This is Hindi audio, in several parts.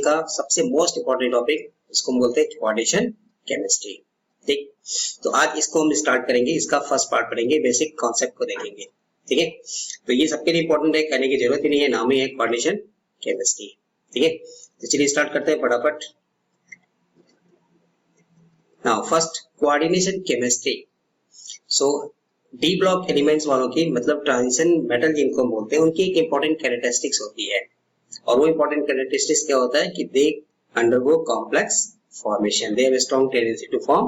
का सबसे मोस्ट इंपॉर्टेंट टॉपिक, इसको हम बोलते हैं कोऑर्डिनेशन केमिस्ट्री। ठीक, तो आज इसको हम स्टार्ट करेंगे। इसका फर्स्ट पार्ट पढ़ेंगे, बेसिक कॉन्सेप्ट को देखेंगे। ठीक है, तो ये सबके लिए इंपॉर्टेंट है, कहने की जरूरत ही नहीं है, नाम ही है कोऑर्डिनेशन केमिस्ट्री। ठीक है, तो चलिए स्टार्ट करते हैं फटाफट। Now first coordination chemistry. So d block elements वालों की, मतलब ट्रांजिशन मेटल जिनको हम बोलते हैं, उनकी एक इंपॉर्टेंट कैरेक्टरिस्टिक्स होती है। और वो इंपॉर्टेंट कैरेक्टरिस्टिक्स क्या होता है कि they undergo complex formation, they have a strong tendency to form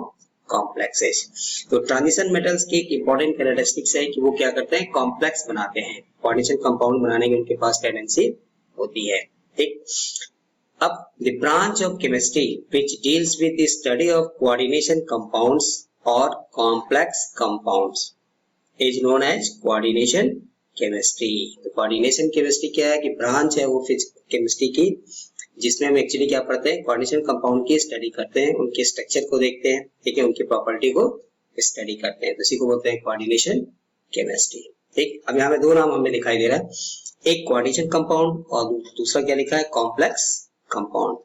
complexes. तो ट्रांजिशन मेटल्स की एक इंपॉर्टेंट कैरेक्टरिस्टिक्स है कि वो क्या करते हैं, कॉम्प्लेक्स बनाते हैं। कोऑर्डिनेशन कंपाउंड बनाने की उनके पास टेंडेंसी होती है। ठीक, अब the branch of chemistry which deals with the study of coordination compounds और complex compounds is known as coordination chemistry. तो कोऑर्डिनेशन केमिस्ट्री क्या है कि ब्रांच है वो केमिस्ट्री की, जिसमें हम एक्चुअली क्या पढ़ते हैं, कोऑर्डिनेशन कंपाउंड की स्टडी करते हैं, उनके स्ट्रक्चर को देखते हैं, ठीक है, उनकी प्रॉपर्टी को स्टडी करते हैं, तो इसी को बोलते हैं कोऑर्डिनेशन केमिस्ट्री। ठीक, अब यहाँ पे दो नाम हमें दिखाई दे रहा है, एक कोऑर्डिनेशन कंपाउंड और दूसरा क्या लिखा है, कॉम्प्लेक्स कंपाउंड।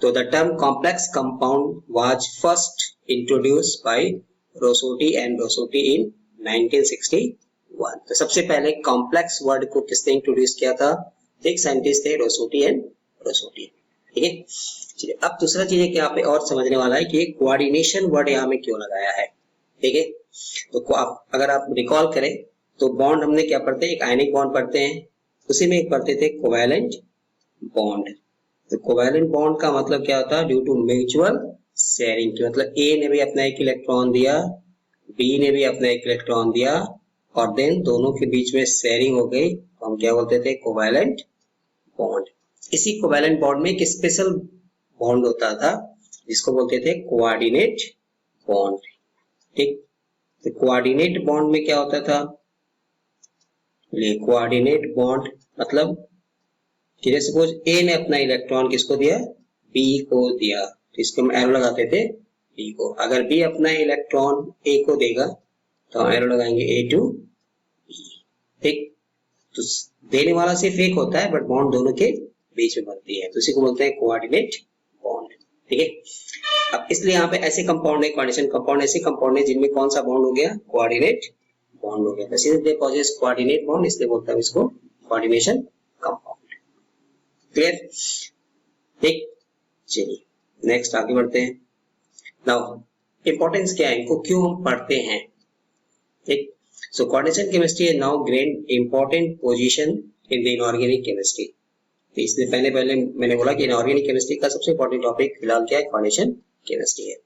तो the term complex compound was first introduced by Rossotti and Rossotti in 1961। तो सबसे पहले कॉम्प्लेक्स वर्ड को किसने इंट्रोड्यूस किया था, एक साइंटिस्ट थे, रोसोटी एंड रोसोटी। ठीक है, चलिए अब दूसरा चीज है कि यहाँ पे और समझने वाला है कि कोऑर्डिनेशन वर्ड यहाँ में क्यों लगाया है। ठीक है, तो अगर आप रिकॉल करें तो बॉन्ड हमने क्या पढ़ते हैं, एक आयनिक बॉन्ड पढ़ते हैं, उसी में एक पढ़ते थे कोवैलेंट बॉन्ड। तो कोवैलेंट बॉन्ड का मतलब क्या होता है, ड्यू टू म्यूचुअल शेयरिंग की, मतलब ए ने भी अपना एक इलेक्ट्रॉन दिया, बी ने भी अपना एक इलेक्ट्रॉन दिया, और देन दोनों के बीच में शेयरिंग हो गई, तो हम क्या बोलते थे, कोवैलेंट बॉन्ड। इसी कोवैलेंट बॉन्ड में एक स्पेशल बॉन्ड होता था जिसको बोलते थे कोऑर्डिनेट बॉन्ड। ठीक, तो कोऑर्डिनेट बॉन्ड में क्या होता था, कोऑर्डिनेट बॉन्ड मतलब कि सपोज ए ने अपना इलेक्ट्रॉन किसको दिया, बी को दिया, तो इसको हम एरो लगाते थे बी को। अगर बी अपना इलेक्ट्रॉन ए को देगा तो हम एरो लगाएंगे ए टू बी। ठीक, तो देने वाला सिर्फ एक होता है, बट बॉन्ड दोनों के बीच में बनती है, तो इसी को बोलते हैं कोऑर्डिनेट बॉन्ड। ठीक है, अब इसलिए यहाँ पे ऐसे कंपाउंड है, कोऑर्डिनेशन कंपाउंड ऐसे कंपाउंड है जिनमें कौन सा बॉन्ड हो गया, कोऑर्डिनेट बॉन्ड हो गया, तो since they possess coordinate bond, इसलिए बोलते हैं इसको कोऑर्डिनेशन कंपाउंड। क्लियर? ठीक, चलिए नेक्स्ट आगे बढ़ते हैं। नाउ इंपॉर्टेंस क्या है, इनको क्यों हम पढ़ते हैं। ठीक, so coordination chemistry has now gained important position in the inorganic chemistry। तो इसलिए पहले मैंने बोला कि इनऑर्गेनिक केमिस्ट्री का सबसे इंपॉर्टेंट टॉपिक फिलहाल क्या है, कोऑर्डिनेशन केमिस्ट्री है।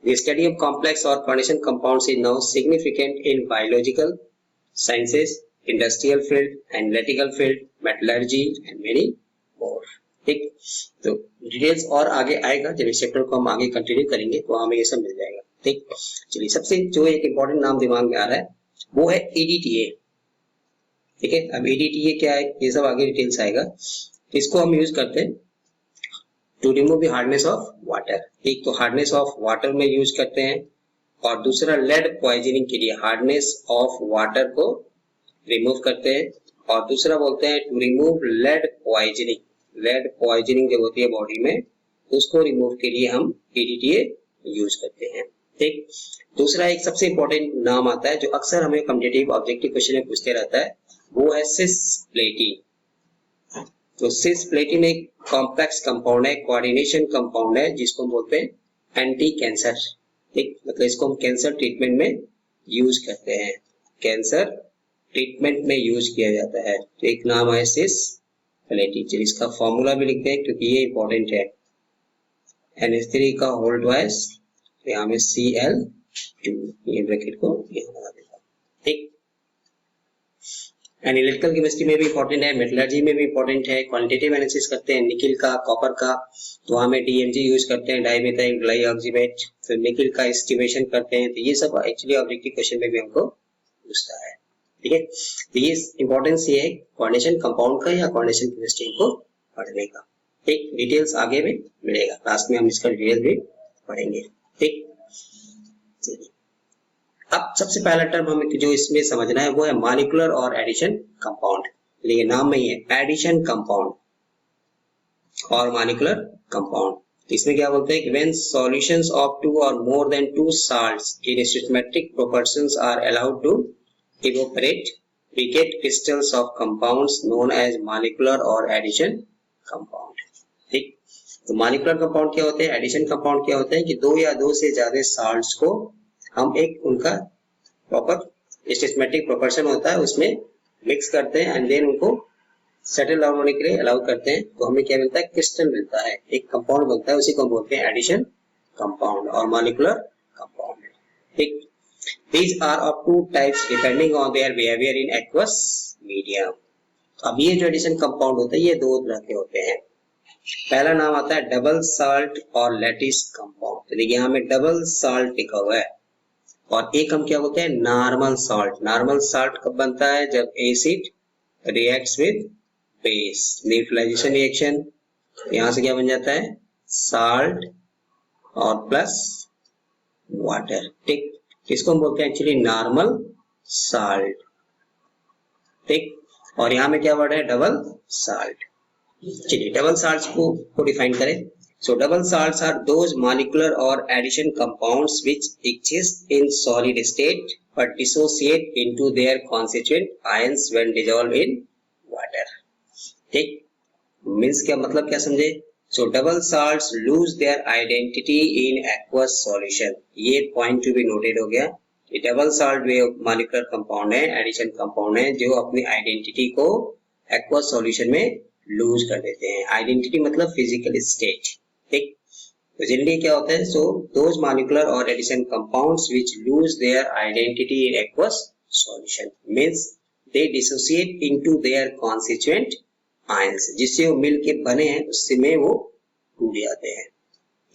The study of complex or coordination compounds is now significant in biological sciences, industrial field, analytical field, metallurgy and many more। ठीक, तो डिटेल्स और आगे आएगा, जब इस चैप्टर को हम आगे कंटिन्यू करेंगे तो हमें ये सब मिल जाएगा। ठीक, चलिए सबसे जो एक इंपॉर्टेंट नाम दिमाग में आ रहा है वो है EDTA। ठीक है, अब EDTA क्या है, ये सब आगे डिटेल्स आएगा। इसको हम यूज करते हैं to remove the hardness of water. एक तो हार्डनेस ऑफ वाटर में यूज करते हैं, और दूसरा लेड पॉइजनिंग के लिए हार्डनेस ऑफ वाटर को रिमूव करते हैं, और दूसरा बोलते हैं to remove lead poisoning. Lead poisoning जब होती है बॉडी में, उसको रिमूव के लिए हम EDTA यूज करते हैं। ठीक, दूसरा एक सबसे इंपॉर्टेंट नाम आता है जो अक्सर हमें कॉम्पिटिटिव ऑब्जेक्टिव क्वेश्चन में पूछते रहता है, वो है सिस्प्लेटिन। तो सिस्प्लेटिन एक कॉम्प्लेक्स कंपाउंड है, कोऑर्डिनेशन कंपाउंड है, जिसको हम बोलते हैं एंटी कैंसर। ठीक, मतलब इसको हम कैंसर ट्रीटमेंट में यूज करते हैं, कैंसर ट्रीटमेंट में यूज किया जाता है। तो एक नाम है सिस्प्लेटिन, चलिए इसका फॉर्मूला भी लिखते हैं क्योंकि ये इंपॉर्टेंट है। NH3 का होल ट्वाइस, तो यहाँ में Cl2, ये ब्रैकेट को यहाँ लगा देता हूँ। ठीक, एनालिटिकल केमिस्ट्री में भी इंपॉर्टेंट है, मेटलर्जी में भी इंपॉर्टेंट है, क्वांटिटेटिव एनालिसिस करते हैं निकिल का, कॉपर का, तो वहाँ में DMG यूज करते हैं, डाइमेथाइल ग्लाइऑक्सीमेट, फिर निकिल का एस्टिमेशन करते हैं। तो ये सब एक्चुअली ऑब्जेक्टिव क्वेश्चन में भी हमको पूछता है। ठीक है, तो ये इंपॉर्टेंस ये है कोऑर्डिनेशन कंपाउंड का या कोऑर्डिनेशन केमिस्ट्री को पढ़ने का। ठीक, डिटेल्स आगे में मिलेगा, लास्ट में हम इसका डिटेल भी पढ़ेंगे। ठीक, चलिए अब सबसे पहला टर्म हमें जो इसमें समझना है वो है मॉलिक्यूलर और एडिशन कंपाउंड। लेकिन नाम में ही है एडिशन कंपाउंड। और मॉलिक्यूलर कंपाउंड। इसमें क्या बोलते हैं कि when solutions of 2 or more than 2 salts in stoichiometric proportions are allowed to evaporate, we get crystals of compounds known as molecular or addition compound। ठीक, तो मॉलिक्यूलर कंपाउंड क्या होते हैं, एडिशन कंपाउंड क्या होते हैं कि दो या दो से ज्यादा साल्ट्स को हम एक उनका प्रॉपर स्टोइचोमेट्रिक प्रोपोर्शन होता है उसमें मिक्स करते हैं एंड देन उनको सेटल डाउन होने के लिए अलाउ करते हैं, तो हमें क्या मिलता है, क्रिस्टल मिलता है, एक कंपाउंड बनता है, उसी को हम बोलते हैं एडिशन कंपाउंड और मॉलिक्यूलर कंपाउंड। ठीक, these are of two types depending on their behavior in aqueous medium। अब ये जो एडिशन कंपाउंड होता है ये दो तरह के होते हैं। पहला नाम आता है डबल साल्ट और लैटिस कंपाउंड। तो देखिए यहाँ में डबल साल्ट लिखा हुआ है और एक हम क्या बोलते हैं, नॉर्मल साल्ट। नॉर्मल साल्ट कब बनता है, जब acid reacts with base, neutralization reaction, यहां से क्या बन जाता है, साल्ट और प्लस वाटर। ठीक, इसको हम बोलते हैं एक्चुअली नॉर्मल साल्ट। ठीक, और यहाँ में क्या वर्ड है, डबल साल्ट। चलिए डबल साल्ट्स को डिफाइन करें। So double salts are those molecular और addition compounds which exist in solid state but dissociate into their constituent ions when dissolve in water. ठीक, मीन्स क्या मतलब क्या समझे, so double salts lose their identity in aqueous solution. ये पॉइंट टू बी नोटेड हो गया कि डबल साल्ट वे मॉलिक्यूलर कंपाउंड है, एडिशन कंपाउंड है, जो अपनी आइडेंटिटी को एक्वस सॉल्यूशन में लूज कर देते हैं। आइडेंटिटी मतलब फिजिकल स्टेट। ठीक, तो जनरली क्या होता है, सो दोज मॉलिक्यूलर और addition compounds which lose their identity in aqueous solution means they dissociate into their constituent ions, जिससे वो मिल के बने हैं उससे में वो टूट जाते हैं।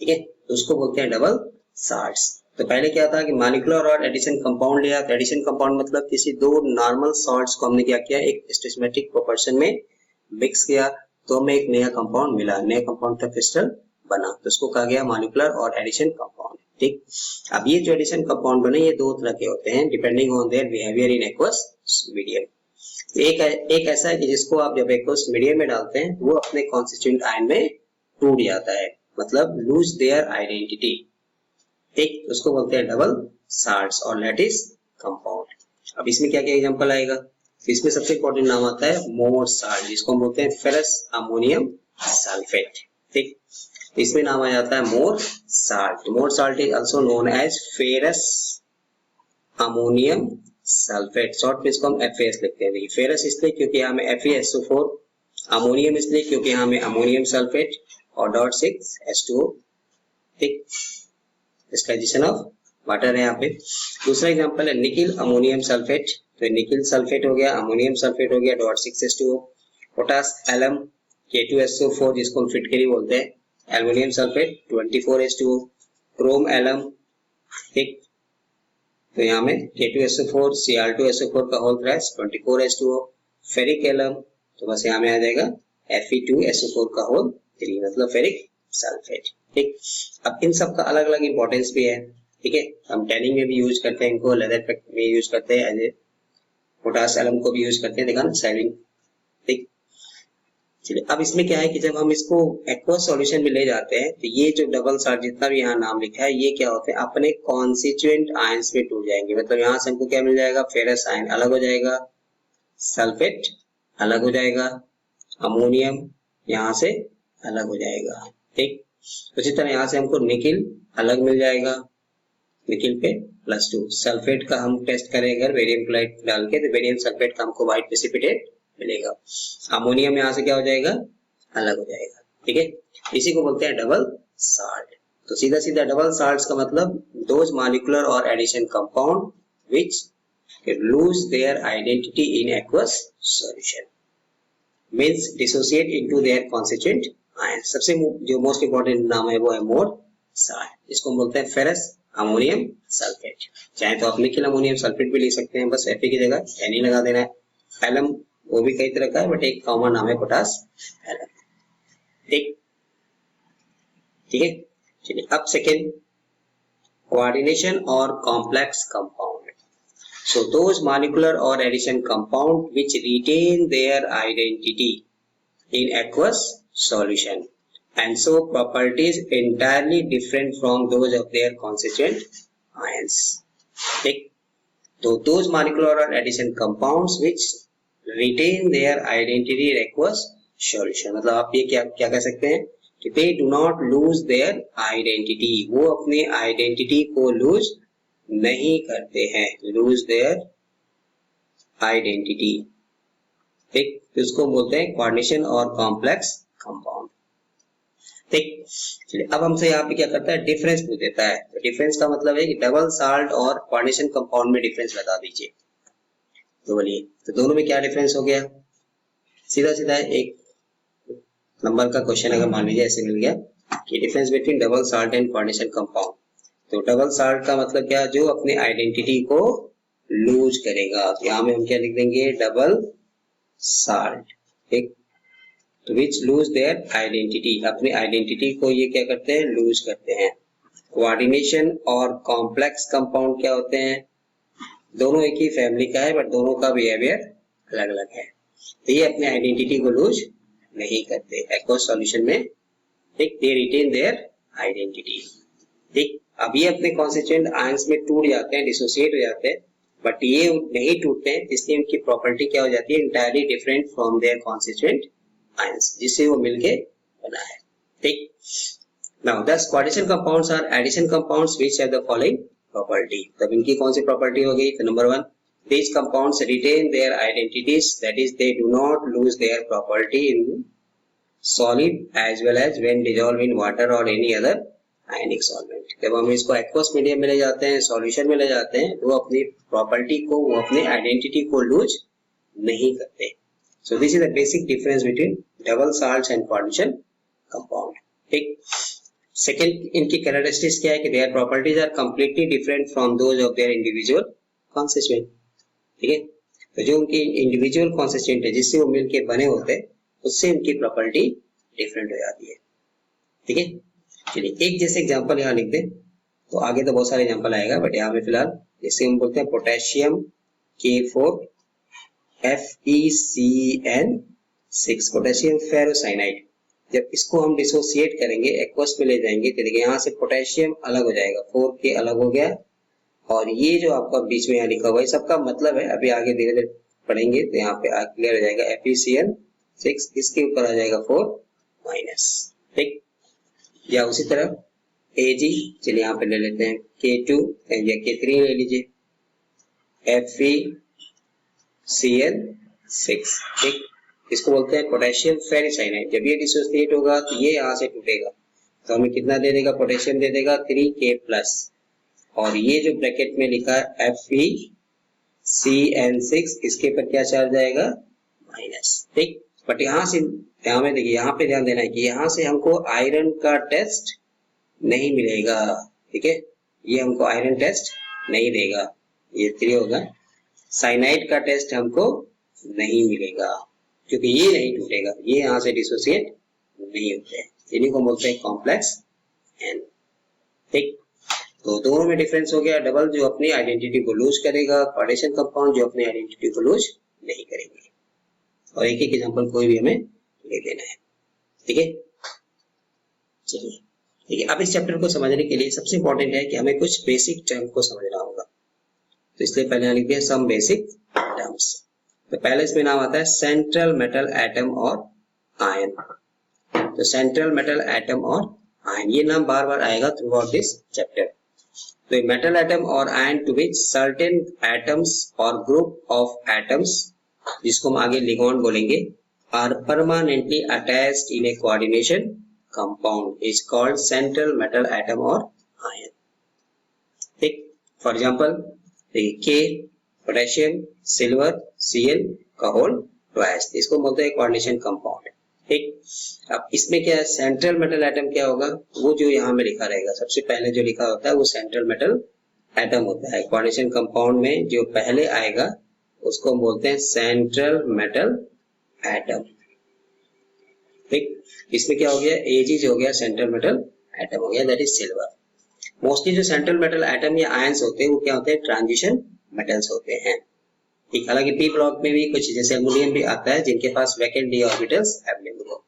ठीक है, तो उसको बोलते हैं डबल साल्ट्स। तो पहले क्या था कि मॉलिक्यूलर और एडिशन कंपाउंड लिया, तो एडिशन कंपाउंड मतलब किसी दो नॉर्मल सॉल्ट्स को हमने क्या किया, एक स्टोइचोमेट्रिक प्रोपोर्शन में मिक्स किया, तो हमें एक नया कंपाउंड मिला, नया कंपाउंड का क्रिस्टल बना, तो उसको कहा गया मॉलिक्यूलर और एडिशन कंपाउंड। ठीक, अब ये जो एडिशन कंपाउंड बने ये दो तरह के होते हैं depending on their behaviour in aqueous medium. एक ऐसा है कि जिसको आप जब एक्वस मीडियम में डालते हैं वो अपने कॉन्स्टिट्यूएंट आयन में टूट जाता है, मतलब लूज देयर आइडेंटिटी। ठीक, उसको बोलते हैं डबल साल्ट्स और लैटिस कंपाउंड। अब इसमें क्या क्या एग्जांपल आएगा, तो इसमें सबसे इंपॉर्टेंट नाम आता है मोर साल्ट, जिसको हम बोलते हैं फेरस अमोनियम सल्फेट। ठीक, इसमें नाम आ जाता है Mohr salt. Mohr salt is also known as ferrous ammonium sulphate, short में इसको हम FAS लिखते हैं। देखिए फेरस इसलिए क्योंकि यहाँ में FeSO4, अमोनियम इसलिए क्योंकि यहाँ में अमोनियम सल्फेट और .6H2O। ठीक, क्रिस्टलाइजेशन ऑफ वाटर है यहाँ पे। दूसरा एग्जांपल है निकिल अमोनियम सल्फेट, तो निकिल सल्फेट हो गया, अमोनियम सल्फेट हो गया, .6H2O। पोटास एलम K2SO4 जिसको हम फिटकरी बोलते हैं, aluminium sulphate 24H2O। Chrome alum, ठीक, तो यहाँ में K2SO4 Cr2SO4 का whole thrice 24H2O। Ferric alum, तो बस यहाँ में आ जाएगा Fe2SO4 का होल 3 मतलब फेरिक सल्फेट। ठीक, अब इन सब का अलग अलग इंपॉर्टेंस भी है। ठीक है, हम टैनिंग में भी यूज करते हैं इनको, लेदर फैक्ट्री में यूज करते हैं, एज पोटास एलम को भी यूज करते हैं, देखा ना सेविंग। ठीक, चलिए अब इसमें क्या है कि जब हम इसको एक्वस सॉल्यूशन में ले जाते हैं तो ये जो डबल साल्ट जितना भी यहाँ नाम लिखा है ये क्या होते हैं, अपने कॉन्स्टिट्यूएंट आयंस में टूट जाएंगे। मतलब यहाँ से हमको क्या मिल जाएगा, फेरस आयन अलग हो जाएगा, सल्फेट अलग हो जाएगा, अमोनियम यहाँ से अलग हो जाएगा। ठीक, उसी तरह यहाँ से हमको निकिल अलग मिल जाएगा, निकिल पे +2। सल्फेट का हम टेस्ट करें अगर बेरियम क्लोराइड डाल के, तो बेरियम सल्फेट का हमको व्हाइट प्रेसिपिटेट मिलेगा। अमोनियम यहाँ से क्या हो जाएगा, अलग हो जाएगा। ठीक है, इसी को बोलते हैं डबल साल्ट। तो सीधा सीधा डबल साल्ट्स का मतलब दोज मॉलिक्यूलर और addition compound which lose their identity in aqueous solution means dissociate into their constituent ion. सबसे जो मोस्ट इंपोर्टेंट नाम है वो है मोर साल्ट, इसको बोलते हैं फेरस अमोनियम सल्फेट। चाहे तो आप निकिल अमोनियम सल्फेट भी लिख सकते हैं, बस Fe की जगह Na लगा देना है। एलम वो भी कई तरह का है बट एक कॉमन नाम है पोटास एलम। ठीक, ठीक है, चलिए अब सेकेंड कोऑर्डिनेशन और complex compound. So those molecular और addition compound which retain their identity in aqueous solution and so properties entirely different from those of their constituent ions. ठीक, तो those molecular or addition compounds which retain their identity aqueous solution, मतलब आप ये क्या क्या कह सकते हैं कि they do not lose their identity, वो अपने identity को lose नहीं करते हैं, lose their identity. ठीक, तो इसको बोलते हैं कोऑर्डिनेशन और कॉम्प्लेक्स कंपाउंड. ठीक, चलिए अब हमसे यहाँ पे क्या करता है, डिफरेंस पूछ देता है. तो डिफरेंस का मतलब है कि डबल साल्ट और कोऑर्डिनेशन कंपाउंड में डिफरेंस बता दीजिए. तो बोलिए, तो दोनों में क्या डिफरेंस हो गया. सीधा सीधा एक नंबर का क्वेश्चन अगर मान लीजिए ऐसे मिल गया कि difference between double salt and coordination compound. तो डबल साल्ट का मतलब क्या, जो अपने आइडेंटिटी को लूज करेगा. तो यहाँ में हम क्या लिख देंगे, डबल साल्ट. ठीक, तो विच लूज देयर आइडेंटिटी, अपनी आइडेंटिटी को ये क्या करते हैं, लूज करते हैं. कोऑर्डिनेशन और कॉम्प्लेक्स कंपाउंड क्या होते हैं, दोनों एक ही फैमिली का है बट दोनों का बिहेवियर अलग अलग है. तो ये अपने आइडेंटिटी को लूज नहीं करते एक्वस सॉल्यूशन में. ठीक, दे रिटेन देयर आइडेंटिटी. ठीक, अब ये अपने कॉन्स्टिट्यूएंट आयंस में टूट जाते हैं, डिसोसिएट हो जाते हैं, बट ये नहीं टूटते हैं, इसलिए उनकी प्रॉपर्टी क्या हो जाती है, entirely different from their constituent ions, जिससे वो मिलके बना है. ठीक, now these coordination compounds are addition compounds which have the following property. तब इनकी कौन सी प्रॉपर्टी हो गई. तो number 1, these compounds retain their identities, that is they do not lose their property in solid as well as when dissolved in water or any other ionic solvent. जब हम इसको एक्वस मीडियम में ले जाते हैं, सॉल्यूशन में ले जाते हैं, तो वो अपनी प्रॉपर्टी को, वो अपने आइडेंटिटी को लूज नहीं करते. So this is the basic difference between double salts and coordination compound. ठीक, सेकंड इनकी कैरेक्टरिस्टिक्स क्या है कि their properties are completely different from those of their individual constituent. ठीक है, तो जो उनकी इंडिविजुअल कॉन्स्टिट्यूएंट है जिससे वो मिलके बने होते हैं, उससे उनकी प्रॉपर्टी डिफरेंट हो जाती है. ठीक है, चलिए एक जैसे एग्जांपल यहाँ लिख दें, तो आगे तो बहुत सारे एग्जांपल आएगा बट यहाँ पे फिलहाल जैसे हम बोलते हैं potassium K4 FeCN6, potassium ferrocyanide. जब इसको हम डिसोसिएट करेंगे, एक्वस में ले जाएंगे, तो देखिए यहाँ से पोटेशियम अलग हो जाएगा, 4K अलग हो गया, और ये जो आपका बीच में यहाँ लिखा हुआ है सबका मतलब है, अभी आगे धीरे धीरे पढ़ेंगे तो यहाँ पे क्लियर हो जाएगा. FeCN6, इसके ऊपर आ जाएगा 4-. ठीक, या उसी तरह Ag, चलिए यहाँ पे ले लेते हैं K2 या K3 ले लीजिए, FeCN6. ठीक, इसको बोलते हैं पोटेशियम फेरिसाइनाइड. जब ये डिसोसिएट होगा तो ये यहाँ से टूटेगा, तो हमें कितना दे देगा, पोटेशियम दे देगा 3K+, और ये जो ब्रैकेट में लिखा है FeCN6, इसके पर क्या चार्ज आएगा, माइनस. ठीक, बट यहाँ से यहाँ में देखिए, यहाँ पे ध्यान देना है कि यहाँ से हमको आयरन का टेस्ट नहीं मिलेगा. ठीक है, ये हमको आयरन टेस्ट नहीं देगा, ये 3 होगा. साइनाइड का टेस्ट हमको नहीं मिलेगा क्योंकि ये नहीं टूटेगा, ये यहाँ से डिसोसिएट नहीं होते हैं. इन्हीं को बोलते हैं कॉम्प्लेक्स एन. ठीक, तो दोनों में डिफरेंस हो गया. डबल जो अपनी आइडेंटिटी को लूज करेगा, कोऑर्डिनेशन कंपाउंड जो अपनी आइडेंटिटी को लूज नहीं करेंगे. और एक एक एग्जांपल कोई भी हमें ले देना है. ठीक है, चलिए ठीक है. अब इस चैप्टर को समझने के लिए सबसे इंपॉर्टेंट है कि हमें कुछ बेसिक टर्म को समझना होगा. तो इसलिए पहले लिख दिया सम बेसिक टर्म्स. तो पहले इसमें नाम आता है सेंट्रल मेटल एटम और आयन. तो सेंट्रल मेटल एटम और आयन, ये नाम बार बार आएगा थ्रू आउट दिस चैप्टर. तो मेटल एटम और ion to which certain atoms और ग्रुप ऑफ एटम्स, जिसको हम आगे लिगॉन्ड बोलेंगे, are permanently attached in a coordination compound is called central metal atom और आयन. ठीक, for example K, potassium, silver, Cl का होल ट्वाइस, इसको बोलते हैं कोऑर्डिनेशन कंपाउंड. ठीक, अब इसमें क्या है, सेंट्रल मेटल एटम क्या होगा, वो जो यहाँ में लिखा रहेगा, सबसे पहले जो लिखा होता है वो सेंट्रल मेटल एटम होता है. कोऑर्डिनेशन कंपाउंड में जो पहले आएगा उसको हम बोलते हैं सेंट्रल मेटल एटम. ठीक, इसमें क्या हो गया, Ag जो हो गया सेंट्रल मेटल एटम हो गया, दैट इज सिल्वर. मोस्टली जो सेंट्रल मेटल एटम या आयंस होते हैं वो क्या होते हैं, ट्रांजिशन मेटल्स होते हैं. ठीक, हालांकि पी ब्लॉक में भी कुछ जैसे एल्युमिनियम भी आता है जिनके पास वैकेंट डी ऑर्बिटल्स अवेलेबल हो.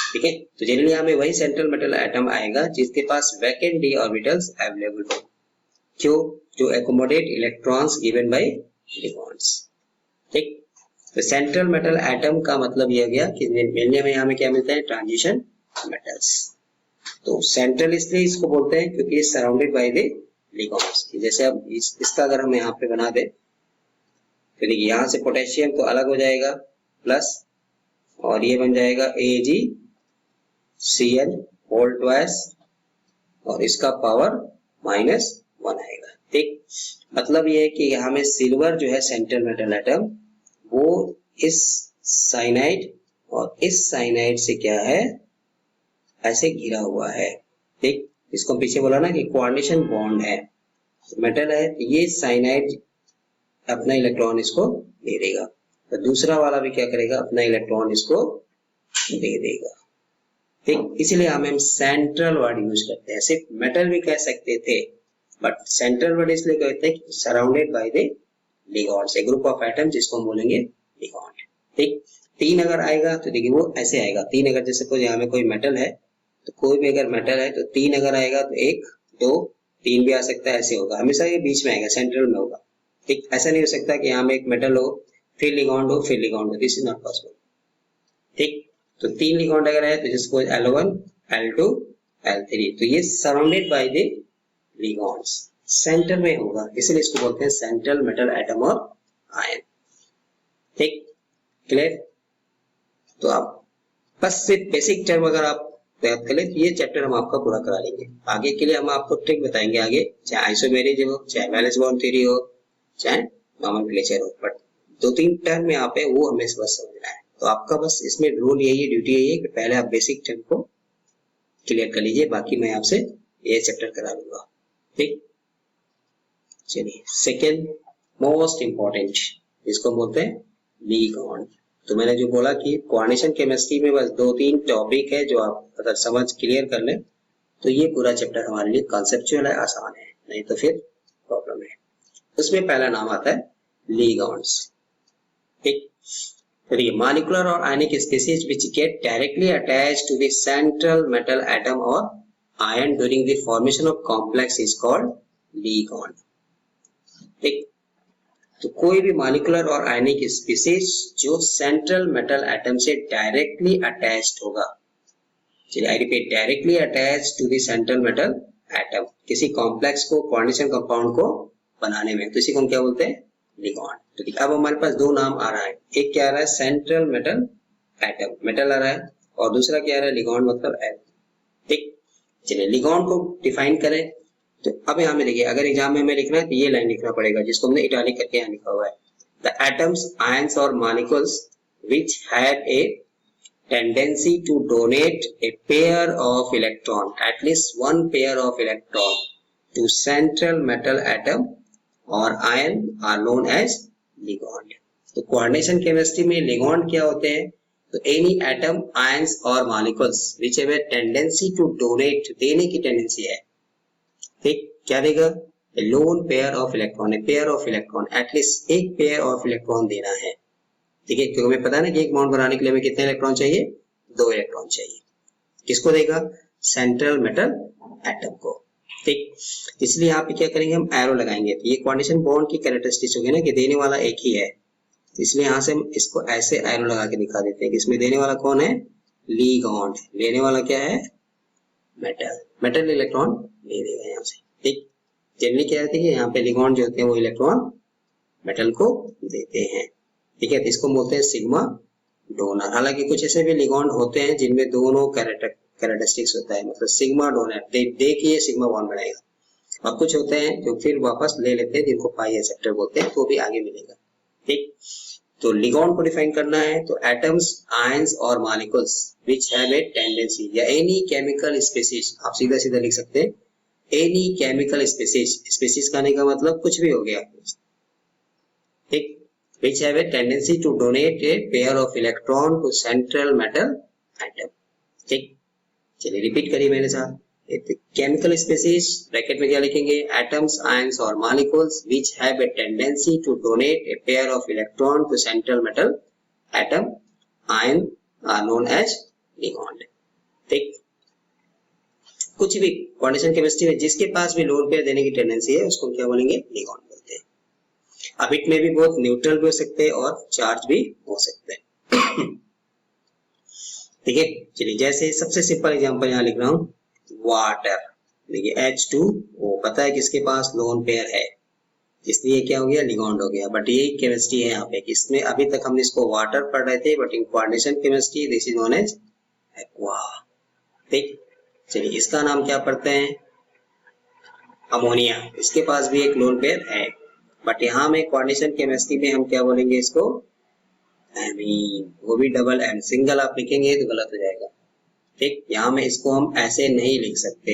ठीक है। तो जनरली हमें वही सेंट्रल मेटल एटम आएगा जिसके पास वैकेंट d ऑर्बिटल्स अवेलेबल हो, क्यों, जो एकोमोडेट इलेक्ट्रॉन्स गिवन बाय लिगॉन्ड्स। ठीक, तो सेंट्रल मेटल एटम का मतलब यह हो गया कि मिलने में यहाँ में क्या मिलता है, ट्रांजिशन मेटल्स। तो सेंट्रल इसलिए इसको बोलते हैं क्योंकि सराउंडेड बाय द लिगॉन्ड्स। जैसे अब इसका अगर हम यहाँ पे बना दे तो देखिए यहाँ से पोटेशियम तो अलग हो जाएगा प्लस, और ये बन जाएगा AgCl होल ट्वाइस, और इसका पावर -1 आएगा। ठीक, मतलब ये है कि यहाँ में सिल्वर जो है सेंट्रल मेटल एटम, वो इस साइनाइड और इस साइनाइड से क्या है, ऐसे घिरा हुआ है। ठीक, इसको पीछे बोला ना कि कोऑर्डिनेशन बॉन्ड है, मेटल है, ये साइनाइड अपना इलेक्ट्रॉन इसको दे देगा, तो दूसरा वाला भी क्या करेगा, अपना इलेक्ट्रॉन इसको दे देगा। ठीक, इसलिए हम सेंट्रल वर्ड यूज करते हैं। सिर्फ मेटल भी कह सकते थे, बट सेंट्रल वर्ड इसलिए कहते हैं surrounded by the ligands, a group of atom जिसको हम बोलेंगे लिगॉन्ड। ठीक, 3 अगर आएगा तो देखिए वो ऐसे आएगा, 3 अगर जैसे कोई यहाँ में कोई मेटल है, तो कोई भी अगर मेटल है तो 3 अगर आएगा तो 1 2 3 भी आ सकता है, ऐसे होगा, हमेशा ये बीच में आएगा, सेंट्रल में होगा। ठीक, ऐसा नहीं हो सकता कि यहाँ में एक मेटल हो फिर लिगॉन्ड हो फिर लिगॉन्ड हो, दिस इज नॉट पॉसिबल। ठीक, तो 3 लिगॉन्ड अगर है तो जिसको L1 L2 L3, तो ये सराउंडेड बाय द लिगॉन्ड्स, सेंटर में होगा, इसलिए इसको बोलते हैं सेंट्रल मेटल एटम और आयन। ठीक, क्लियर। तो आप बस सिर्फ बेसिक टर्म अगर आप याद कर ले तो ये चैप्टर हम आपका पूरा करा लेंगे। आगे के लिए हम आपको ट्रिक बताएंगे आगे, चाहे आइसोमेरिज्म हो, चाहे वैलेंस बॉन्ड थ्योरी हो, चाहे नोमेनक्लेचर हो, बट 2-3 टर्म यहाँ पे वो हमें बस समझना है। तो आपका बस इसमें रोल यही है, ड्यूटी यही है कि पहले आप बेसिक टर्म को क्लियर कर लीजिए, बाकी मैं आपसे ये चैप्टर करा लूंगा। ठीक, चलिए सेकेंड मोस्ट इंपॉर्टेंट, इसको बोलते हैं लिगॉन्ड। तो मैंने जो बोला कि कोऑर्डिनेशन केमिस्ट्री में बस 2-3 टॉपिक है जो आप अगर समझ क्लियर कर लें तो ये पूरा चैप्टर हमारे लिए कॉन्सेप्चुअल है, आसान है, नहीं तो फिर प्रॉब्लम है। उसमें पहला नाम आता है लिगॉन्ड्स। ठीक, देखिए मॉलिक्यूलर और ionic species which get directly attached to the central metal atom और ion during the formation of complex is called ligand. ठीक, तो कोई भी मॉलिक्यूलर और आयनिक स्पीशीज जो सेंट्रल मेटल एटम से डायरेक्टली अटैच्ड होगा, चलिए I repeat, directly attached to the central metal atom, किसी कॉम्प्लेक्स को, कोऑर्डिनेशन कंपाउंड को बनाने में, तो इसी को हम क्या बोलते हैं, लिगॉन्ड। तो देखिए अब हमारे पास 2 नाम आ रहा है, एक क्या आ रहा है, सेंट्रल मेटल एटम, मेटल आ रहा है, और दूसरा क्या आ रहा है, लिगॉन्ड मतलब एल। ठीक, चलिए लिगॉन्ड को डिफाइन करें। तो अब यहाँ में देखिए अगर एग्जाम में हमें लिखना है तो ये लाइन लिखना पड़ेगा जिसको हमने इटैलिक करके यहाँ लिखा हुआ है, द एटम्स, आयंस और molecules which have A tendency to donate a pair of electron, at least one pair of electron to central metal atom or ion are known as ligand। तो कोऑर्डिनेशन केमिस्ट्री में लिगॉन्ड क्या होते हैं, तो एनी एटम, आयंस और molecules which have a tendency to donate, देने की टेंडेंसी है। ठीक, क्या देगा, a lone pair of electron, a pair of electron, at least एक पेयर ऑफ इलेक्ट्रॉन देना है। ठीक है, क्योंकि हमें पता है ना कि एक बॉन्ड बनाने के लिए हमें कितने इलेक्ट्रॉन चाहिए, 2 इलेक्ट्रॉन चाहिए। किसको देगा, सेंट्रल मेटल एटम को। ठीक, इसलिए यहाँ पे क्या करेंगे, हम एरो लगाएंगे, तो ये कोऑर्डिनेशन बॉन्ड की कैरेक्टरिस्टिक्स होगी ना कि देने वाला एक ही है, इसलिए यहाँ से हम इसको ऐसे एरो लगा के दिखा देते हैं कि इसमें देने वाला कौन है, लिगॉन्ड, लेने वाला क्या है, मेटल, मेटल इलेक्ट्रॉन ले देगा यहाँ से। ठीक, जनरली क्या रहती है, यहाँ पे लिगॉन्ड जो होते हैं वो इलेक्ट्रॉन मेटल को देते हैं। ठीक है, तो इसको बोलते हैं सिग्मा डोनर। हालांकि कुछ ऐसे भी लिगॉन्ड होते हैं जिनमें दोनों कैरेक्टरिस्टिक्स होता है, मतलब सिग्मा डोनर दे के ये सिग्मा बॉन्ड बनाएगा, और कुछ होते हैं जो फिर वापस ले लेते हैं जिनको पाई एक्सेप्टर बोलते हैं, तो भी आगे मिलेगा। ठीक, तो लिगॉन्ड को डिफाइन करना है तो एटम्स, आयंस और molecules which have a tendency, या एनी केमिकल स्पीशीज, आप सीधा सीधा लिख सकते हैं एनी केमिकल स्पीशीज, स्पीशीज कहने का मतलब कुछ भी हो गया। ठीक, which have a tendency to donate a pair of electron to central metal atom। ठीक, चलिए रिपीट करिए मेरे साथ, केमिकल स्पीशीज ब्रैकेट में क्या लिखेंगे, एटम्स, आयंस और molecules which have a tendency to donate a pair of electron to central metal atom, ion are known as ligand। ठीक, कुछ भी क्वांटिशन केमिस्ट्री में जिसके पास भी लोन पेयर देने की टेंडेंसी है उसको क्या बोलेंगे, लिगॉन्ड बोलते हैं। अब इसमें भी बहुत न्यूट्रल भी हो सकते हैं और चार्ज भी हो सकते हैं। ठीक है, चलिए जैसे सबसे सिंपल एग्जांपल यहाँ लिख रहा हूँ, वाटर। देखिए H2O, पता है किसके पास लोन पेयर है, इसलिए क्या हो गया, लिगॉन्ड हो गया। बट ये केमिस्ट्री है यहाँ पे, इसमें अभी तक हमने इसको वाटर पढ़ रहे थे, but in coordination chemistry this is known as aqua. ठीक, चलिए इसका नाम क्या पढ़ते हैं, अमोनिया। इसके पास भी एक लोन पेयर है, बट यहाँ में कोऑर्डिनेशन केमिस्ट्री में हम क्या बोलेंगे इसको, एमीन। वो भी डबल एम, सिंगल आप लिखेंगे तो गलत हो जाएगा। ठीक, यहाँ में इसको हम ऐसे नहीं लिख सकते,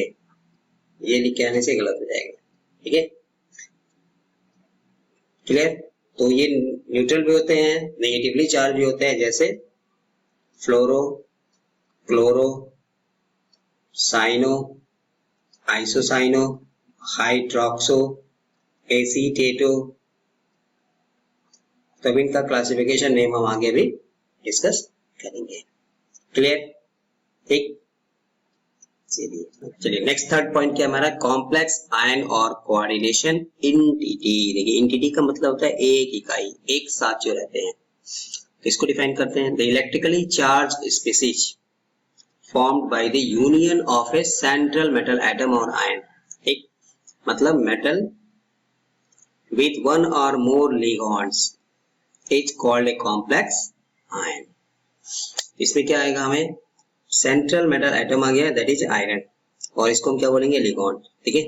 ये लिख के आने से गलत हो जाएगा। ठीक है, क्लियर। तो ये न्यूट्रल भी होते हैं, नेगेटिवली चार्ज भी होते हैं, जैसे फ्लोरो, क्लोरो, साइनो, आइसोसाइनो, हाइड्रोक्सो, एसीटेटो। तब इनका क्लासिफिकेशन नेम हम आगे भी डिस्कस करेंगे। क्लियर, ठीक। चलिए नेक्स्ट थर्ड पॉइंट क्या हमारा, कॉम्प्लेक्स आयन और कोऑर्डिनेशन एंटिटी। देखिए एंटिटी का मतलब होता है एक इकाई, एक साथ जो रहते हैं। इसको डिफाइन करते हैं, the electrically charge species formed by the union of a central metal atom or ion। ठीक, मतलब metal with one or more ligands is called a complex ion। इसमें क्या आएगा, हमें सेंट्रल मेटल एटम आ गया, दैट इज आयरन, और इसको हम क्या बोलेंगे, लिगॉन्ड। ठीक है,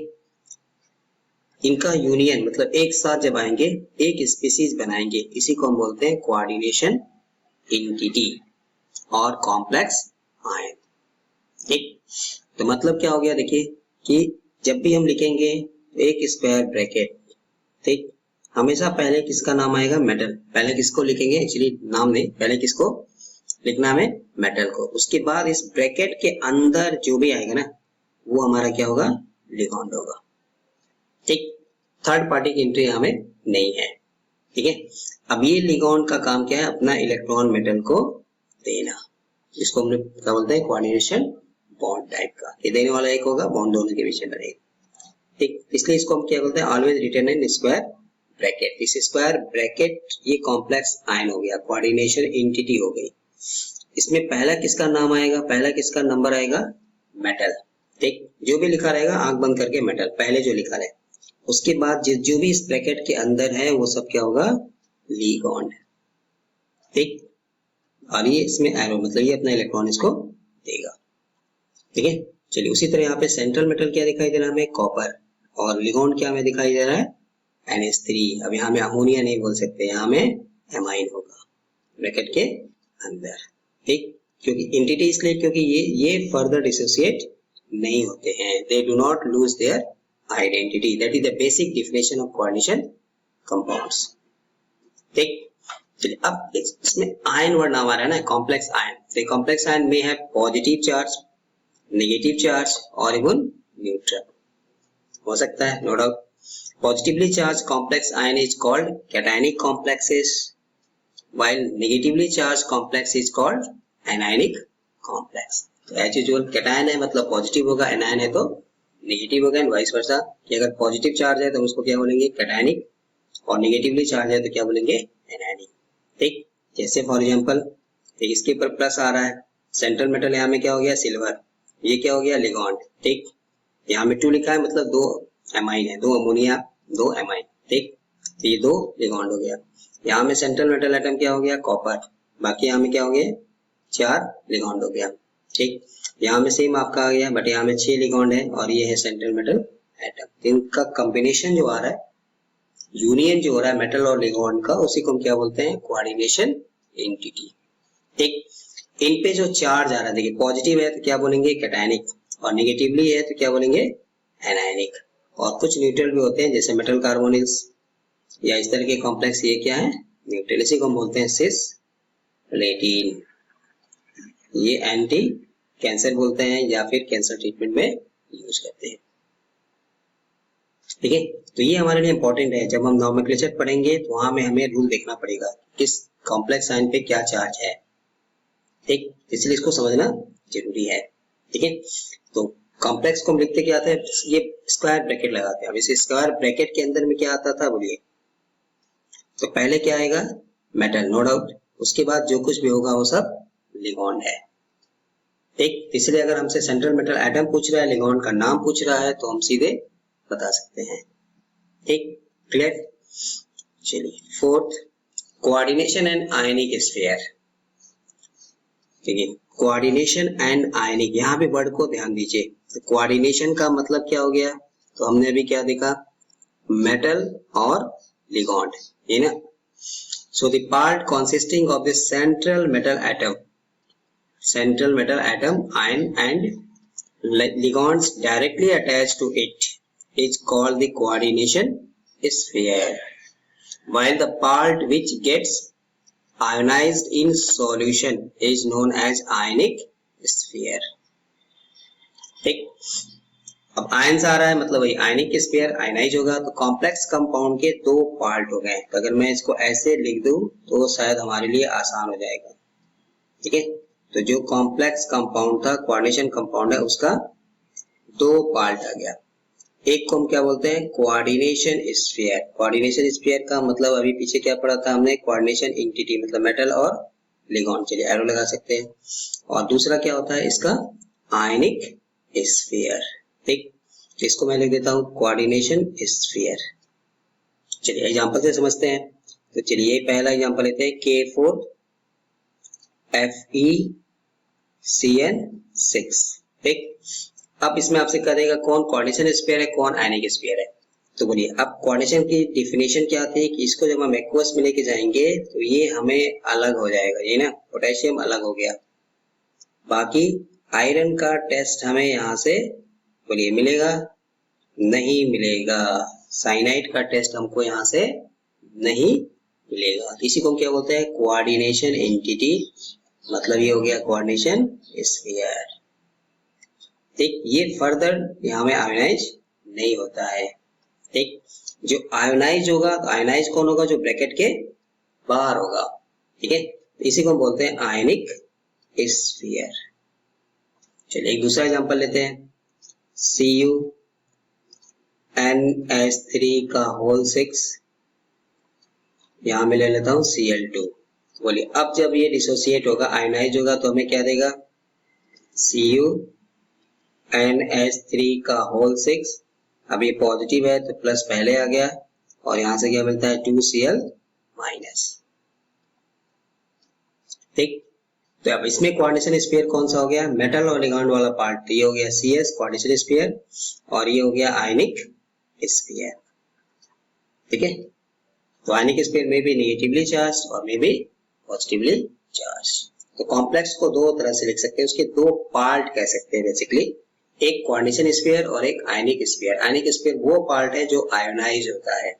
इनका यूनियन मतलब एक साथ जब आएंगे एक स्पीसीज बनाएंगे, इसी को हम बोलते हैं कोऑर्डिनेशन एंटिटी और कॉम्प्लेक्स आयन। ठीक, तो मतलब क्या हो गया, देखिए कि जब भी हम लिखेंगे एक स्क्वायर ब्रैकेट, ठीक, हमेशा पहले किसका नाम आएगा, मेटल। पहले किसको लिखेंगे, एक्चुअली नाम नहीं, पहले किसको लिखना है, मेटल को। उसके बाद इस ब्रैकेट के अंदर जो भी आएगा ना, वो हमारा क्या होगा, लिगॉन्ड होगा। ठीक, थर्ड पार्टी की एंट्री हमें नहीं है। ठीक है, अब ये लिगॉन्ड का काम क्या है, अपना इलेक्ट्रॉन मेटल को देना, इसको हमने क्या बोलते हैं, कोऑर्डिनेशन बॉन्ड टाइप का। ये देने वाला एक होगा, बॉन्ड दोनों के बीच में बनेगा। ठीक, इसलिए इसको हम क्या बोलते हैं, always written in square bracket. इस स्क्वायर ब्रैकेट ये कॉम्प्लेक्स आयन हो गया, कोऑर्डिनेशन एंटिटी हो गई। इसमें पहला किसका नाम आएगा, पहला किसका नंबर आएगा, मेटल। ठीक, जो भी लिखा रहेगा आंख बंद करके मेटल पहले जो लिखा रहे, उसके बाद जो भी इस ब्रैकेट के अंदर है वो सब क्या होगा, लिगॉन्ड। ठीक, और ये इसमें एरो मतलब ये अपना इलेक्ट्रॉन इसको देगा। ठीक है, चलिए उसी तरह यहाँ पे सेंट्रल मेटल क्या दिखाई दे रहा है हमें, कॉपर, और लिगॉन्ड क्या हमें दिखाई दे रहा है, NH3। अब यहाँ में अमोनिया नहीं बोल सकते, यहाँ में एमाइन होगा ब्रैकेट के अंदर। ठीक, क्योंकि एंटिटी इसलिए क्योंकि ये फर्दर डिसोसिएट नहीं होते हैं, they do not lose their identity, that is the basic definition of coordination compounds. ठीक, चलिए अब इसमें आयन वर्ड नाम आ रहा है ना, कॉम्प्लेक्स आयन। तो कॉम्प्लेक्स आयन में है पॉजिटिव चार्ज, नेगेटिव चार्ज और इवन न्यूट्रल हो सकता है, no doubt. Positively charged complex ion is called cationic complexes, while negatively charged complex is called anionic complex। तो एज यूजुअल कैटायन है मतलब पॉजिटिव होगा, एनायन है तो नेगेटिव होगा, एंड वाइस वर्सा। कि अगर पॉजिटिव चार्ज है तो उसको क्या बोलेंगे, कैटायनिक, और नेगेटिवली चार्ज है तो क्या बोलेंगे, एनायनिक। ठीक, जैसे फॉर एग्जांपल इसके ऊपर प्लस आ रहा है, सेंट्रल मेटल यहाँ में क्या हो गया, सिल्वर, ये क्या हो गया, लिगॉन्ड। ठीक, यहाँ में 2 लिखा है मतलब 2 एमाइन है, 2 अमोनिया 2 एमाइन। ठीक, तो ये 2 लिगॉन्ड हो गया। यहाँ में सेंट्रल मेटल एटम क्या हो गया, कॉपर, बाकी यहाँ में क्या हो गया, 4 लिगॉन्ड हो गया। ठीक, यहाँ में सेम आपका आ गया, बट यहाँ में 6 लिगॉन्ड है और ये है सेंट्रल मेटल एटम। इनका कॉम्बिनेशन जो आ रहा है, यूनियन जो हो रहा है मेटल और लिगॉन्ड का, उसी को हम क्या बोलते हैं, कोऑर्डिनेशन एंटिटी। ठीक, इन पे जो चार्ज आ रहा है, देखिए पॉजिटिव है तो क्या बोलेंगे, कैटायनिक, और नेगेटिवली है तो क्या बोलेंगे, एनायनिक। और कुछ न्यूट्रल भी होते हैं जैसे मेटल कार्बोनिल्स या इस तरह के कॉम्प्लेक्स, ये क्या है, न्यूट्रल, इसी को हम बोलते हैं सिस प्लेटिन। ये एंटी कैंसर बोलते हैं या फिर कैंसर ट्रीटमेंट में यूज करते हैं। ठीक है, तो ये हमारे लिए इंपॉर्टेंट है। जब हम नॉमेनक्लेचर पढ़ेंगे तो वहां में हमें रूल देखना पड़ेगा किस कॉम्प्लेक्स आयन पे क्या चार्ज है। ठीक, इसलिए इसको समझना जरूरी है। ठीक है। तो कॉम्प्लेक्स को हम लिखते क्या आते हैं, ये स्क्वायर ब्रैकेट लगाते हैं। अब इस स्क्वायर ब्रैकेट के अंदर में क्या आता था बोलिए, तो पहले क्या आएगा, मेटल, नो डाउट। उसके बाद जो कुछ भी होगा वो सब लिगॉन्ड है, ठीक। इसलिए अगर हमसे सेंट्रल मेटल एटम पूछ रहा है, लिगॉन्ड का नाम पूछ रहा है, तो हम सीधे बता सकते हैं, ठीक, क्लियर। चलिए fourth, coordination and ionic sphere, ठीक है। कोऑर्डिनेशन एंड आयनिक, यहाँ पे वर्ड को ध्यान दीजिए। तो कोऑर्डिनेशन का मतलब क्या हो गया, तो हमने अभी क्या देखा, मेटल और लिगॉन्ड, है ना। So the part consisting of the central metal atom ion and ligands directly attached to it is called the coordination sphere, while the part which gets ionized in solution is known as ionic sphere, ठीक। अब आयंस आ रहा है मतलब वही आयनिक स्फीयर, आयनाइज होगा। तो कॉम्प्लेक्स कंपाउंड के दो पार्ट हो गए। तो अगर मैं इसको ऐसे लिख दूं तो शायद हमारे लिए आसान हो जाएगा, ठीक है। तो जो कॉम्प्लेक्स कंपाउंड था, कोऑर्डिनेशन कंपाउंड है, उसका दो पार्ट आ गया। एक को हम क्या बोलते हैं, कोऑर्डिनेशन स्फीयर। कोऑर्डिनेशन स्फीयर का मतलब अभी पीछे क्या पढ़ा था हमने, कोऑर्डिनेशन एंटिटी मतलब मेटल और लिगॉन्ड, चलिए एरो लगा सकते हैं। और दूसरा क्या होता है इसका, आयनिक स्फीयर, ठीक। इसको मैं लिख देता हूं कोऑर्डिनेशन स्फीयर। चलिए एग्जांपल से समझते हैं। तो चलिए पहला एग्जांपल लेते हैं, KFeCN6, ठीक। अब इसमें आपसे करेगा कौन कोऑर्डिनेशन स्फीयर है, कौन आयनिक स्फीयर है। तो बोलिए अब कोऑर्डिनेशन की डिफिनेशन क्या आती है कि इसको जब हम एक्वस में लेके जाएंगे तो ये हमें अलग हो जाएगा, ये ना, पोटेशियम अलग हो गया। बाकी आयरन का टेस्ट हमें यहाँ से बोलिए मिलेगा, नहीं मिलेगा। साइनाइड का टेस्ट हमको यहाँ से नहीं मिलेगा। इसी को क्या बोलते हैं, कोऑर्डिनेशन एंटिटी, मतलब ये हो गया कोऑर्डिनेशन स्फीयर, ठीक। ये फर्दर यहाँ में आयोनाइज नहीं होता है, ठीक। जो आयोनाइज होगा, तो आयोनाइज कौन होगा, जो ब्रैकेट के बाहर होगा, ठीक है। इसी को बोलते हैं आयनिक स्फीयर। चलिए एक दूसरा एग्जांपल लेते हैं, CuNH3 का होल 6, यहां मैं ले लेता हूं Cl2। बोलिए अब जब ये डिसोसिएट होगा, आयनाइज होगा, तो हमें क्या देगा, CuNH3 का होल 6। अब ये पॉजिटिव है तो प्लस पहले आ गया, और यहां से क्या मिलता है, 2Cl-, ठीक। तो अब इसमें कोऑर्डिनेशन स्फीयर कौन सा हो गया, मेटल और लिगॉन्ड वाला पार्ट, तो ये हो गया CS कोऑर्डिनेशन स्फीयर, और ये हो गया आयनिक स्फीयर, ठीक है। तो आयनिक स्फीयर में भी नेगेटिवली चार्ज और में भी पॉजिटिवली चार्ज। तो कॉम्प्लेक्स को दो तरह से लिख सकते हैं, उसके दो पार्ट कह सकते हैं बेसिकली, एक कोऑर्डिनेशन स्फीयर और एक आयनिक स्फीयर। आयनिक स्फीयर वो पार्ट है जो आयोनाइज होता है,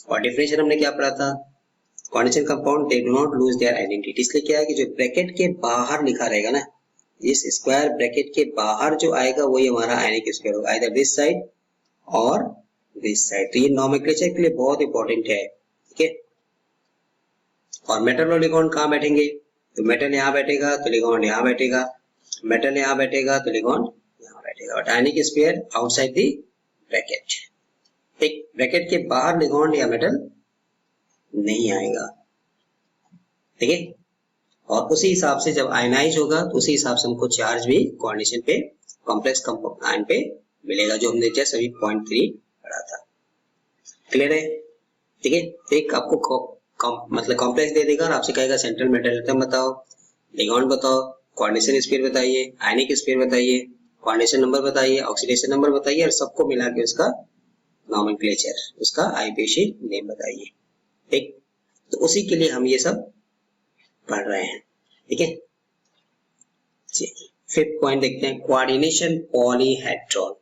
और डिफिनेशन हमने क्या पढ़ा था, coordination compound they do not lose their identity. इसलिए क्या है कि जो ब्रैकेट के बाहर लिखा रहेगा ना, इस स्क्वायर ब्रैकेट के बाहर जो आएगा वही हमारा आयनिक स्फीयर होगा, आइदर दिस साइड और दिस साइड। तो ये नोमेनक्लेचर के लिए बहुत इंपॉर्टेंट है, ठीक है। और मेटल और लिगॉन्ड कहाँ बैठेंगे, तो मेटल यहाँ बैठेगा तो लिगॉन्ड यहाँ बैठेगा, मेटल यहाँ बैठेगा तो लिगॉन्ड यहाँ बैठेगा, और आयनिक स्फीयर आउटसाइड द ब्रैकेट, ठीक। ब्रैकेट के बाहर लिगॉन्ड या मेटल नहीं आएगा, ठीक है। और उसी हिसाब से जब आयनाइज होगा तो उसी हिसाब से हमको चार्ज भी कोऑर्डिनेशन पे, कॉम्प्लेक्स कंपाउंड आयन पे मिलेगा, जो हमने जस्ट अभी 0.3 पढ़ा था, क्लियर है, ठीक है। एक आपको मतलब कॉम्प्लेक्स दे देगा और आपसे कहेगा सेंट्रल मेटल एटम बताओ, लिगॉन्ड बताओ, कोऑर्डिनेशन स्फीयर बताइए, आयनिक स्फीयर बताइए, कोऑर्डिनेशन नंबर बताइए, ऑक्सीडेशन नंबर बताइए, और सबको मिला के उसका नोमेनक्लेचर, उसका आईपीसी नेम बताइए, ठीक। तो उसी के लिए हम ये सब पढ़ रहे हैं, ठीक है। फिफ्थ पॉइंट देखते हैं, coordination polyhedron.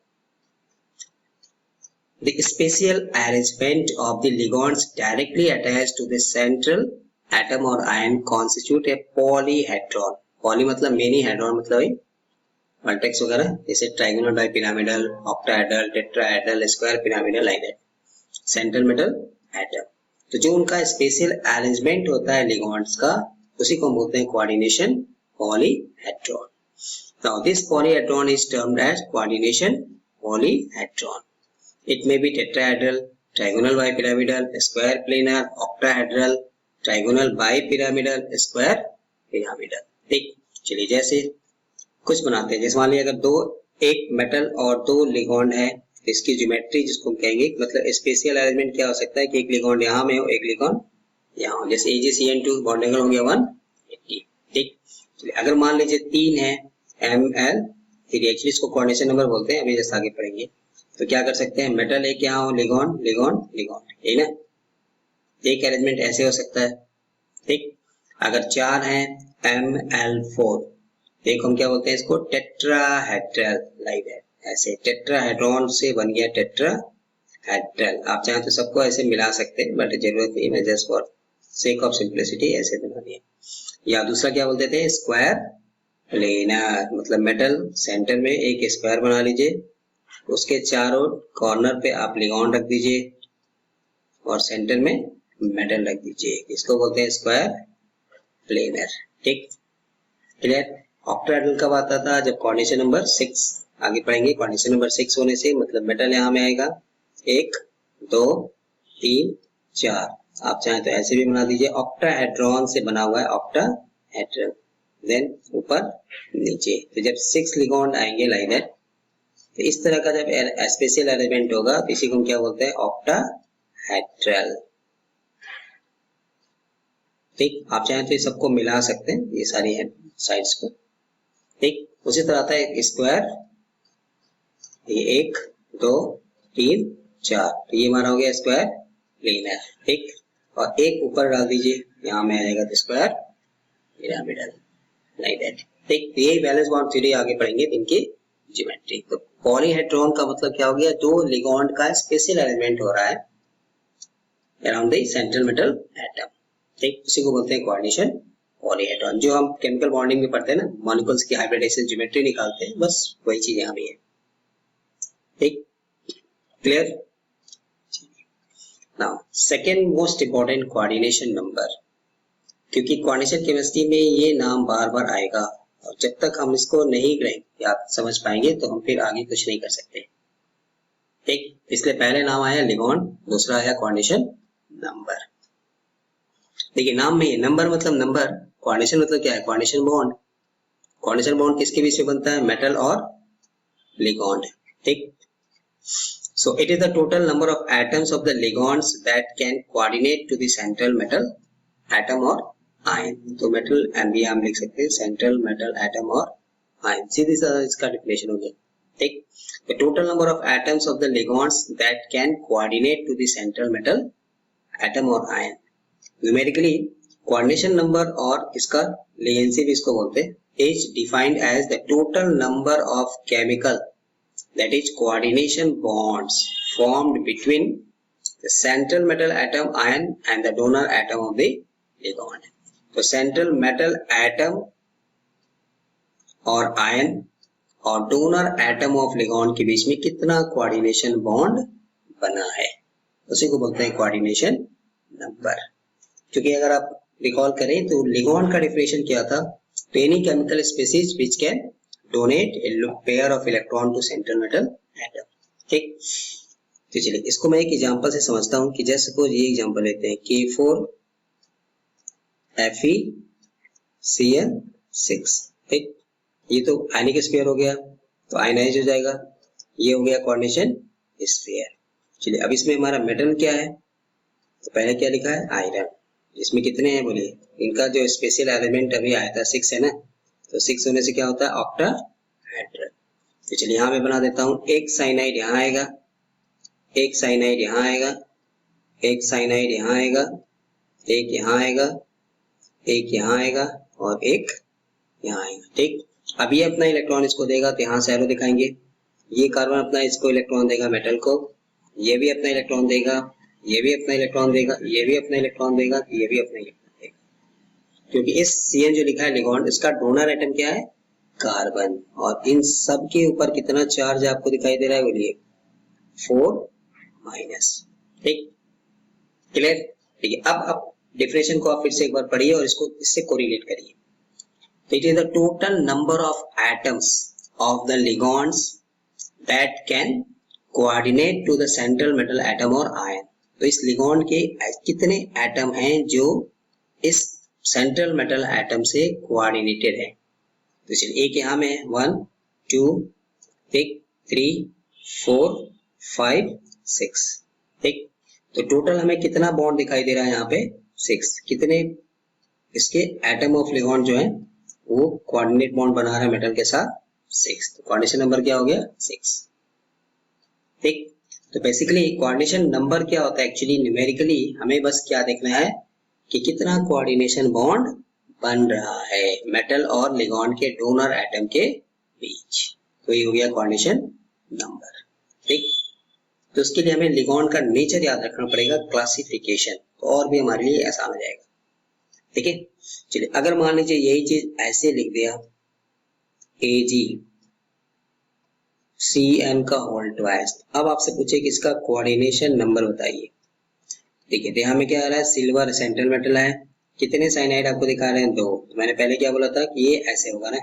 The spatial arrangement of the ligands directly attached to the central atom or ion constitute a polyhedron. Poly मतलब many, hedron मतलब वर्टेक्स वगैरह, जैसे trigonal, bipyramidal, octahedral, tetrahedral, square pyramidal, like that, central metal atom. तो जो उनका स्पेशल अरेंजमेंट होता है लिगॉन्ड्स का, उसी को हम बोलते हैं coordination polyhedron. Now this polyhedron is termed as coordination polyhedron. It may be tetrahedral, trigonal bipyramidal, square planar, octahedral, trigonal bipyramidal, square pyramidal. ठीक, चलिए जैसे कुछ बनाते हैं, जैसे मान लिया अगर एक मेटल और 2 लिगॉन्ड है, इसकी ज्योमेट्री जिसको हम कहेंगे, मतलब स्पेशियल अरेंजमेंट क्या हो सकता है कि एक लिगॉन्ड यहाँ में हो, एक लिगॉन्ड यहाँ हो, जैसे AgCN2 बॉन्ड एंगल हो गया 180. ठीक, चलिए अगर मान लीजिए 3 है Ml3, एक्चुअली इसको कोऑर्डिनेशन नंबर बोलते हैं, अभी जैसे आगे पढ़ेंगे, तो क्या कर सकते हैं, मेटल एक यहाँ हो, लिगॉन्ड लिगॉन्ड लिगॉन्ड, यही ना, एक अरेंजमेंट ऐसे हो सकता है. ठीक, अगर 4 है Ml4, एक हम क्या बोलते हैं इसको, टेट्राहेड्रल, लाइक है ऐसे, टेट्राहेड्रॉन से बन गया टेट्राहेड्रल. आप चाहें तो सबको ऐसे मिला सकते हैं, बट जरूरत नहीं, मैं just for sake of simplicity ऐसे बना दिया. या दूसरा क्या बोलते थे, स्क्वायर प्लेनर, मतलब मेटल सेंटर में एक स्क्वायर बना लीजिए, उसके चारों कॉर्नर पे आप लिगॉन्ड रख दीजिए और सेंटर में मेटल रख दीजिए, इसको बोलते हैं स्क्वायर प्लेनर. ठीक, क्लियर. ऑक्टाहेड्रल कब आता था, जब कोऑर्डिनेशन नंबर 6, आगे पढ़ेंगे, कोऑर्डिनेशन नंबर 6 होने से मतलब मेटल यहाँ में आएगा 1 2 3 4, आप चाहें तो ऐसे भी बना दीजिए, ऑक्टाहेड्रॉन से बना हुआ है ऑक्टाहेड्रल, देन ऊपर नीचे, तो जब 6 लिगॉन्ड आएंगे लाइक दैट, तो इस तरह का जब स्पेशल अरेंजमेंट होगा तो इसी को हम क्या बोलते हैं, ऑक्टाहेड्रल. ठीक, आप चाहें तो ये सबको मिला सकते हैं, ये सारी है साइड्स को. ठीक, उसी तरह आता है स्क्वायर, ये 1 2 3 4, तो ये हमारा हो गया स्क्वायर प्लेनर. ठीक, और एक ऊपर डाल दीजिए, यहाँ में आएगा तो स्क्वायर पिरामिडल, लाइक दैट. ठीक, ये बैलेंस बॉन्ड थ्योरी आगे पढ़ेंगे, इनकी ज्योमेट्री. तो पॉलीहेड्रॉन का मतलब क्या हो गया, 2 लिगॉन्ड का स्पेशल अरेंजमेंट हो रहा है around the central metal atom. ठीक, उसी को बोलते हैं कोऑर्डिनेशन पॉलीहेड्रॉन. जो हम केमिकल बॉन्डिंग में पढ़ते हैं ना, मॉलिक्यूल्स की हाइब्रिडाइजेशन ज्योमेट्री निकालते हैं, बस वही चीज यहाँ भी है. ठीक, clear. Now second most important coordination number, क्योंकि कोऑर्डिनेशन केमिस्ट्री में ये नाम बार बार आएगा, और जब तक हम इसको नहीं या समझ पाएंगे तो हम फिर आगे कुछ नहीं कर सकते. ठीक, इसलिए पहले नाम आया लिगॉन्ड, दूसरा आया कोऑर्डिनेशन नंबर. देखिए नाम में ये नंबर मतलब नंबर, कोऑर्डिनेशन मतलब क्या है, कोऑर्डिनेशन बॉन्ड. कोऑर्डिनेशन बॉन्ड किसके बीच में बनता है, मेटल और लिगॉन्ड. ठीक, so it is the total number of atoms of the ligands that can coordinate to the central metal atom or ion. तो मेटल भी हम लिख सकते हैं, सेंट्रल मेटल एटम और आयन, सीधी सा इसका डेफिनेशन हो गया. ठीक, the total number of atoms of the ligands that can coordinate to the central metal atom or ion. Numerically coordination number और इसका लेजेंसी भी इसको बोलते हैं, is defined as the total number of chemical, that is coordination bonds formed between the central metal atom ion and the donor atom of the ligand. तो central metal atom और ion और donor atom of ligand के बीच में कितना coordination bond बना है, उसी को बोलते हैं coordination number. क्योंकि अगर आप रिकॉल करें तो लिगॉन्ड का डेफिनेशन क्या था, तो any chemical species which can donate a pair of electron to central metal atom. ठीक, तो चलिए इसको मैं एक एग्जांपल से समझता हूं कि जैसे सपोज ये एग्जांपल लेते हैं, K4FeCl6. ठीक, ये तो आयनिक स्फीयर हो गया, तो आयनाइज हो जाएगा, ये हो गया कोऑर्डिनेशन स्फीयर. चलिए अब इसमें हमारा मेटल क्या है, तो पहले क्या लिखा है, आयरन. इसमें कितने हैं बोलिए, इनका जो स्पेशल एलिमेंट अभी आया था 6 है ना, तो 6 होने से क्या होता है, ऑक्टाहेड्रल. तो चलिए यहाँ मैं बना देता हूँ, एक साइनाइड यहाँ आएगा, एक साइनाइड यहाँ आएगा, एक साइनाइड यहाँ आएगा, एक यहाँ आएगा, एक यहाँ आएगा और एक यहाँ आएगा. ठीक, अब ये अपना इलेक्ट्रॉन इसको देगा तो यहाँ से एरो दिखाएंगे, ये कार्बन अपना इसको इलेक्ट्रॉन देगा मेटल को, ये भी अपना इलेक्ट्रॉन देगा, ये भी अपना इलेक्ट्रॉन देगा, ये भी अपना इलेक्ट्रॉन देगा, ये भी अपना इलेक्ट्रॉन देगा. क्योंकि इस Cn जो लिखा है लिगॉन्ड, इसका डोनर एटम क्या है, कार्बन, और इन सब के ऊपर कितना चार्ज आपको दिखाई दे रहा है, बोलिए 4-. ठीक, क्लियर. ठीक है, अब डेफिनेशन को आप फिर से एक बार पढ़िए और इसको इससे कोरिलेट करिए. तो it is the total number of atoms of the ligands that can coordinate to the central metal atom और आयन। तो इस लिगॉन्ड के कितने एटम हैं जो इस सेंट्रल मेटल एटम से कोऑर्डिनेटेड है। तो चलिए एक यहाँ में 1 2 3 4 5 6, ठीक। तो टोटल हमें कितना बॉन्ड दिखाई दे रहा है यहाँ पे 6। कितने इसके एटम ऑफ लिगॉन्ड जो है वो कोऑर्डिनेट बॉन्ड बना रहा है मेटल के साथ 6। तो कोऑर्डिनेशन नंबर क्या हो गया 6, ठीक। तो बेसिकली कोऑर्डिनेशन नंबर क्या होता है, एक्चुअली न्यूमेरिकली हमें बस क्या देखना है कि कितना कोऑर्डिनेशन बॉन्ड बन रहा है मेटल और लिगॉन्ड के डोनर एटम के बीच। तो ये हो गया कोऑर्डिनेशन नंबर, ठीक। तो उसके लिए हमें लिगॉन्ड का नेचर याद रखना पड़ेगा, क्लासिफिकेशन, तो और भी हमारे लिए आसान हो जाएगा, ठीक है। चलिए अगर मान लीजिए यही चीज ऐसे लिख दिया AgCN का होल ट्वाइस, अब आपसे पूछे कि इसका कोऑर्डिनेशन नंबर बताइए। ठीक है, तो यहाँ में क्या आ रहा है, सिल्वर सेंट्रल मेटल है, कितने साइनाइड आपको दिखा रहे हैं 2। तो मैंने पहले क्या बोला था कि ये ऐसे होगा ना,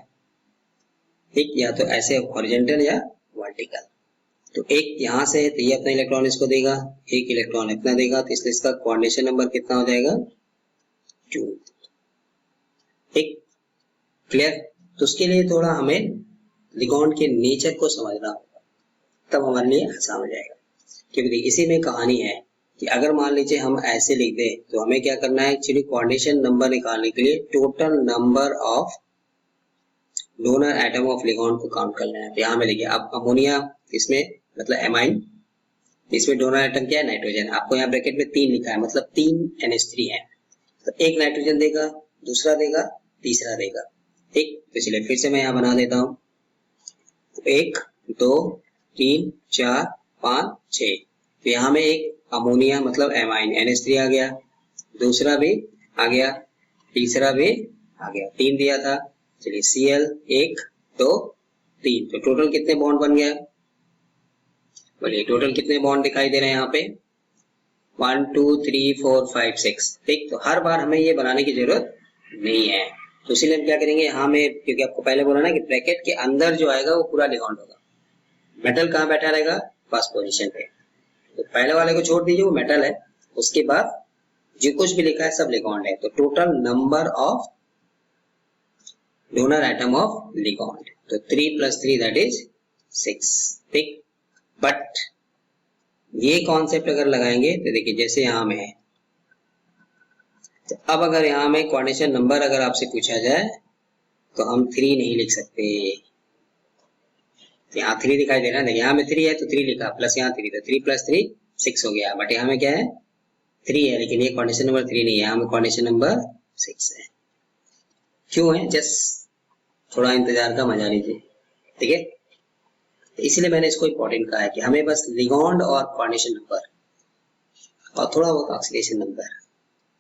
ठीक, या तो ऐसे हॉरिजॉन्टल या वर्टिकल। तो एक यहाँ से है तो ये अपना इलेक्ट्रॉन इसको देगा, एक इलेक्ट्रॉन इतना देगा, तो इसलिए इसका कोऑर्डिनेशन नंबर कितना हो जाएगा 2, ठीक, क्लियर। तो उसके लिए थोड़ा हमें लिगॉन्ड के नेचर को समझना होगा, तब हमारे लिए आसान हो जाएगा। क्योंकि इसी में कहानी है कि अगर मान लीजिए हम ऐसे लिख दें तो हमें क्या करना है, एक्चुअली कोऑर्डिनेशन नंबर निकालने के लिए total number of donor atom of ligand को काउंट करना है। यहाँ में देखिए अब अमोनिया, इसमें मतलब एमाइन, इसमें डोनर एटम क्या है नाइट्रोजन, आपको यहाँ ब्रैकेट में 3 लिखा है, मतलब 3 NH3 है, तो एक नाइट्रोजन देगा, दूसरा देगा, तीसरा देगा, ठीक। तो चलिए फिर से मैं यहाँ बना देता हूँ, 1 2 3 4 5 6। तो यहाँ में एक अमोनिया मतलब एमाइन NH3 आ गया, दूसरा भी आ गया, तीसरा भी आ गया, 3 दिया था। चलिए Cl 1 2 3, तो टोटल कितने बॉन्ड बन गया, बोलिए टोटल कितने बॉन्ड दिखाई दे रहे हैं यहाँ पे 1 2 3 4 5 6, ठीक। तो हर बार हमें ये बनाने की जरूरत नहीं है, तो इसीलिए हम क्या करेंगे, यहाँ में क्योंकि आपको पहले बोला ना कि ब्रैकेट के अंदर जो आएगा वो पूरा लिगॉन्ड होगा। मेटल कहाँ बैठा रहेगा, फर्स्ट पोजीशन पे, तो पहले वाले को छोड़ दीजिए वो मेटल है, उसके बाद जो कुछ भी लिखा है सब लिगॉन्ड है। तो total number of donor atom of ligand, तो 3 + 3 दैट इज 6, ठीक। बट ये कॉन्सेप्ट अगर लगाएंगे तो देखिए जैसे यहाँ में है, तो अब अगर यहाँ में कोऑर्डिनेशन नंबर अगर आपसे पूछा जाए तो हम 3 नहीं लिख सकते, यहाँ 3 दिखाई दे रहा है, यहाँ में 3 है तो 3 लिखा, प्लस यहाँ 3, तो 3 + 3 6 हो गया, बट यहाँ में क्या है 3 है, लेकिन ये कोऑर्डिनेशन नंबर 3 नहीं है, यहाँ में कोऑर्डिनेशन नंबर 6 है। क्यों है, जस्ट थोड़ा इंतजार का मजा लीजिए, ठीक है। तो इसलिए मैंने इसको इंपॉर्टेंट कहा है कि हमें बस लिगॉन्ड और कोऑर्डिनेशन नंबर और थोड़ा बहुत ऑक्सीडेशन नंबर,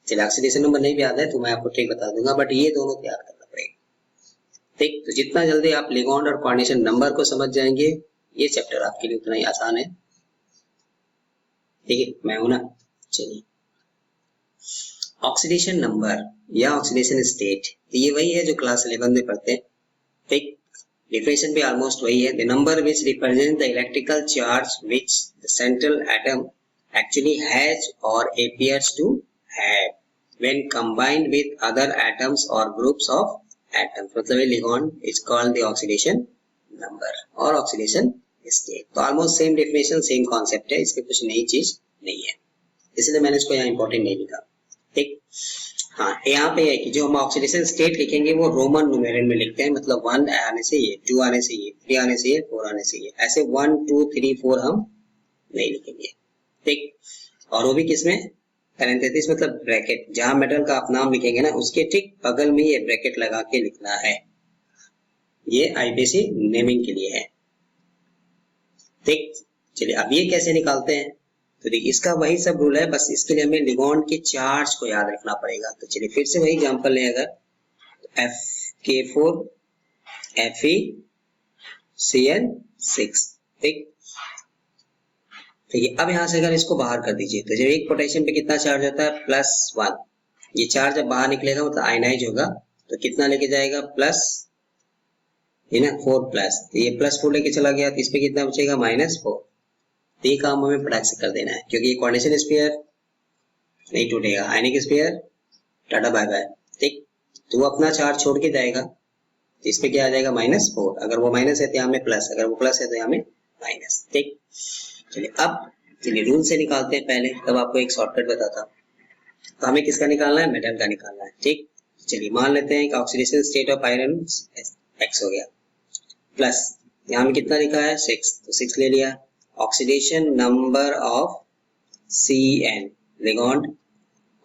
चलिए ऑक्सीडेशन नंबर नहीं भी आता है तो मैं आपको ट्रिक बता दूंगा, बट ये दोनों तैयार करना पड़ेगा, ठीक। तो जितना जल्दी आप लिगॉन्ड और कोऑर्डिनेशन नंबर को समझ जाएंगे ये चैप्टर आपके लिए उतना ही आसान है, ठीक है। मैं हूं ना, चलिए ऑक्सीडेशन नंबर या ऑक्सीडेशन स्टेट, तो ये वही है जो क्लास 11 में पढ़ते हैं, ठीक। डिफिनेशन भी ऑलमोस्ट वही है, the number which represent the electrical charge which the central atom actually has और appears to have when combined with other atoms or groups of atoms, मतलब ये लिगॉन्ड is called the oxidation number और oxidation state। तो almost same definition same concept है, इसमें कुछ नई चीज नहीं है, इसलिए मैंने इसको यहाँ इंपॉर्टेंट नहीं लिखा, ठीक। हाँ, यहाँ पे है कि जो हम ऑक्सीडेशन स्टेट लिखेंगे वो रोमन न्यूमेरल में लिखते हैं, मतलब 1 आने से ये, 2 आने से ये, 3 आने से ये, 4 आने से ये, ऐसे 1 2 3 4 हम नहीं लिखेंगे, ठीक। और वो भी किसमें, पैरेंथेसिस मतलब ब्रैकेट, जहां मेटल का आप नाम लिखेंगे ना उसके ठीक बगल में ये ब्रैकेट लगा के लिखना है, ये आईपीसी नेमिंग के लिए है, ठीक। चलिए अब ये कैसे निकालते हैं, तो देखिए इसका वही सब रूल है, बस इसके लिए हमें लिगॉन्ड के चार्ज को याद रखना पड़ेगा। तो चलिए फिर से वही एग्जांपल लें, अगर Fk4 FeCl6, ठीक। ठीक है, अब यहां से अगर इसको बाहर कर दीजिए तो जब एक पोटेशियम पे कितना चार्ज होता है +1, ये चार्ज जब बाहर निकलेगा मतलब आयनाइज होगा, तो कितना लेके जाएगा प्लस, है ना 4 प्लस, तो ये +4 लेके चला गया तो इसमें कितना बचेगा -4। तो ये काम हमें फटाक से कर देना है क्योंकि ये कोऑर्डिनेशन स्फीयर नहीं टूटेगा, आयनिक स्फीयर टाटा बाय बाय। ठीक, तो वो अपना चार्ज छोड़ के जाएगा तो इसमें क्या आ जाएगा -4, अगर वो माइनस है तो यहाँ में प्लस, अगर वो प्लस है तो यहाँ में माइनस। ठीक, चलिए अब चलिए रूल से निकालते हैं पहले, तब आपको एक शॉर्टकट बताता हूँ। तो हमें किसका निकालना है, मेटल का निकालना है। ठीक, चलिए मान लेते हैं कि oxidation state of iron X हो गया, प्लस यहाँ में कितना लिखा है 6, तो 6 ले लिया। ऑक्सीडेशन नंबर ऑफ Cn लिगॉन्ड,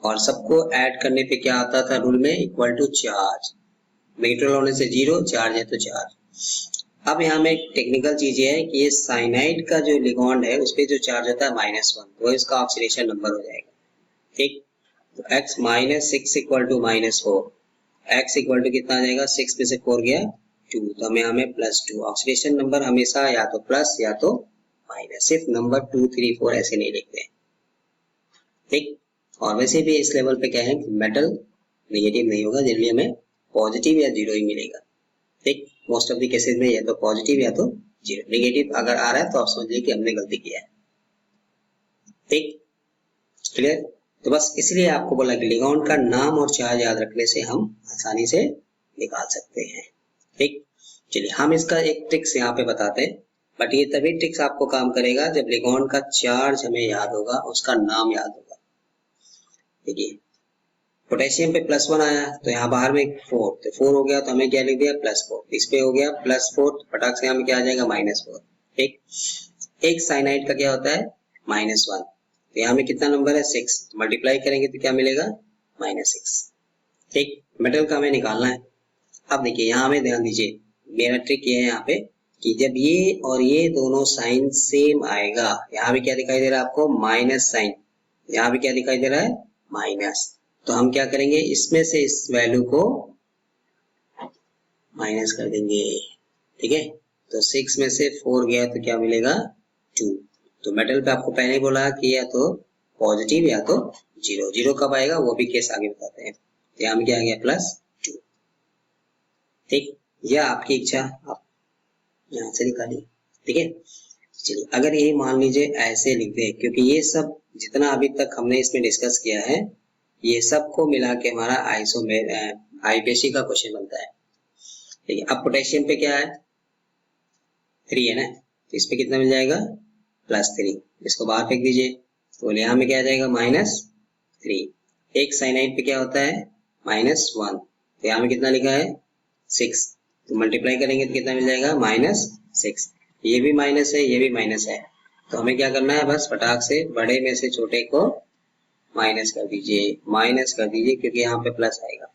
और सबको ऐड करने पे क्या आता था रूल में, इक्वल टू चार्ज, न्यूट्रल होने से 0, चार्ज है तो चार्ज। अब यहाँ में टेक्निकल चीज ये है कि ये साइनाइड का जो लिगॉन्ड है उस पर जो चार्ज होता है -1, वो इसका ऑक्सीडेशन नंबर हो जाएगा। ठीक, तो x -6 equal to -4, x equal to कितना आ जाएगा, 6 में से 4 गया 2, तो हमें +2। ऑक्सीडेशन नंबर हमेशा या तो प्लस या तो माइनस, सिर्फ नंबर 2, 3, 4 ऐसे नहीं लिखते। ठीक, और वैसे भी इस लेवल पे क्या है कि मेटल नेगेटिव नहीं होगा, जनरली हमें पॉजिटिव या 0 ही मिलेगा। ठीक, मोस्ट ऑफ द केसेस में या तो पॉजिटिव या तो 0, नेगेटिव अगर आ रहा है तो आप समझ लीजिए कि हमने गलती किया है। ठीक, क्लियर। तो बस इसलिए आपको बोला कि लिगॉन्ड का नाम और चार्ज याद रखने से हम आसानी से निकाल सकते हैं। ठीक, चलिए हम इसका एक ट्रिक्स यहाँ पे बताते हैं, बट ये तभी ट्रिक्स आपको काम करेगा जब लिगॉन्ड का चार्ज हमें याद होगा, उसका नाम याद होगा। देखिए पोटेशियम पे +1 आया तो यहाँ बाहर में 4, तो 4 हो गया तो हमें क्या लिख दिया +4, इस पे हो गया +4, फटाक से हमें क्या आ जाएगा -4। ठीक, एक साइनाइड का क्या होता है -1, तो यहाँ में कितना नंबर है 6, मल्टीप्लाई करेंगे तो क्या मिलेगा -6। ठीक, मेटल का हमें निकालना है। अब देखिए यहाँ में ध्यान दीजिए, मेरा ट्रिक ये है यहाँ पे कि जब ये और ये दोनों साइन सेम आएगा, यहाँ भी क्या दिखाई दे रहा है आपको माइनस साइन, यहाँ भी क्या दिखाई दे रहा है माइनस, तो हम क्या करेंगे इसमें से इस वैल्यू को माइनस कर देंगे। ठीक है, तो 6 में से 4 गया तो क्या मिलेगा 2। तो मेटल पे आपको पहले ही बोला कि या तो पॉजिटिव या तो 0, 0 कब आएगा वो भी केस आगे बताते हैं। यहाँ में क्या आ गया +2। ठीक, यह आपकी इच्छा, आप यहाँ से निकालिए। ठीक है, चलिए अगर यही मान लीजिए ऐसे लिख दे, क्योंकि ये सब जितना अभी तक हमने इसमें डिस्कस किया है ये सबको मिला के हमारा आईपीएससी का क्वेश्चन बनता है। ठीक है, अब पोटेशियम पे क्या है 3 है ना, तो इस पे कितना मिल जाएगा +3, इसको बाहर फेंक दीजिए, तो यहाँ में क्या आ जाएगा -3। एक साइनाइड पे क्या होता है -1, तो यहाँ में कितना लिखा है 6, तो मल्टीप्लाई करेंगे तो कितना मिल जाएगा -6। ये भी माइनस है, ये भी माइनस है, तो हमें क्या करना है बस फटाक से बड़े में से छोटे को माइनस कर दीजिए, क्योंकि यहाँ पे प्लस आएगा।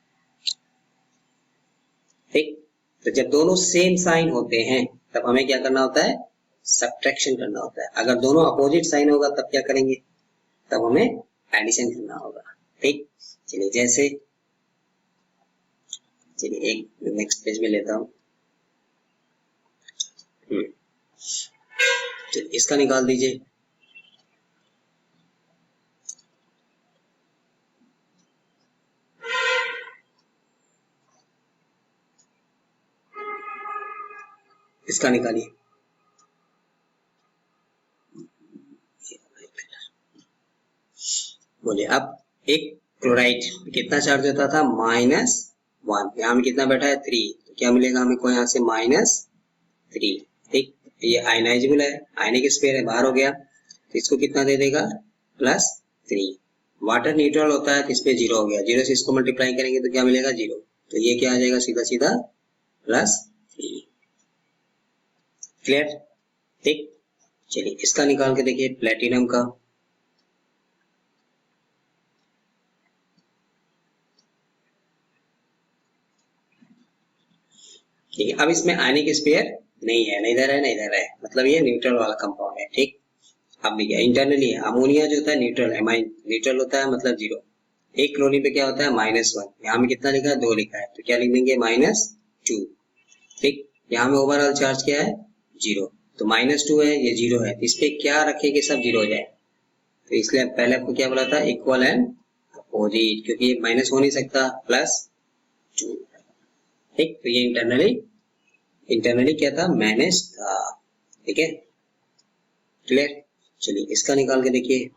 ठीक, तो जब दोनों सेम साइन होते हैं तब हमें क्या करना होता है सब्ट्रैक्शन करना होता है। अगर दोनों अपोजिट साइन होगा तब क्या करेंगे, तब हमें एडिशन करना होगा। ठीक, चलिए जैसे चलिए एक नेक्स्ट पेज में लेता हूँ। चलिए इसका निकाल दीजिए। इसका निकालिए, बोलिए। अब एक क्लोराइड कितना चार्ज होता था -1, यहाँ में कितना बैठा है 3, तो क्या मिलेगा हमें को यहाँ से -3। ठीक, ये आयनाइजेबल है, आयनिक स्फीयर है, बाहर हो गया, तो इसको कितना दे देगा +3। वाटर न्यूट्रल होता है तो इस पे 0 हो गया, 0 से इसको मल्टीप्लाई करेंगे तो क्या मिलेगा 0, तो ये क्या आ जाएगा सीधा सीधा +3। क्लियर। ठीक, चलिए इसका निकाल के देखिए प्लेटिनम का। ठीक है, अब इसमें आयनिक स्फीयर नहीं है, ना इधर है ना इधर है, मतलब ये न्यूट्रल वाला कंपाउंड है। ठीक, अब देखिए इंटरनली है, अमोनिया जो होता है न्यूट्रल है, न्यूट्रल होता है मतलब 0। एक क्लोरीन पे क्या होता है -1, यहाँ में कितना लिखा है 2 लिखा है, तो क्या लिख देंगे -2। ठीक, यहाँ में ओवरऑल चार्ज क्या है 0, तो -2 है, ये 0 है, तो इस पे क्या रखेंगे सब 0 हो जाए, तो इसलिए पहले आपको क्या बोला था इक्वल एंड अपोजिट, क्योंकि ये माइनस हो नहीं सकता, +2 ठीक। तो ये इंटरनली क्या था, मैनेज था। ठीक है, क्लियर। चलिए इसका निकाल के देखिए।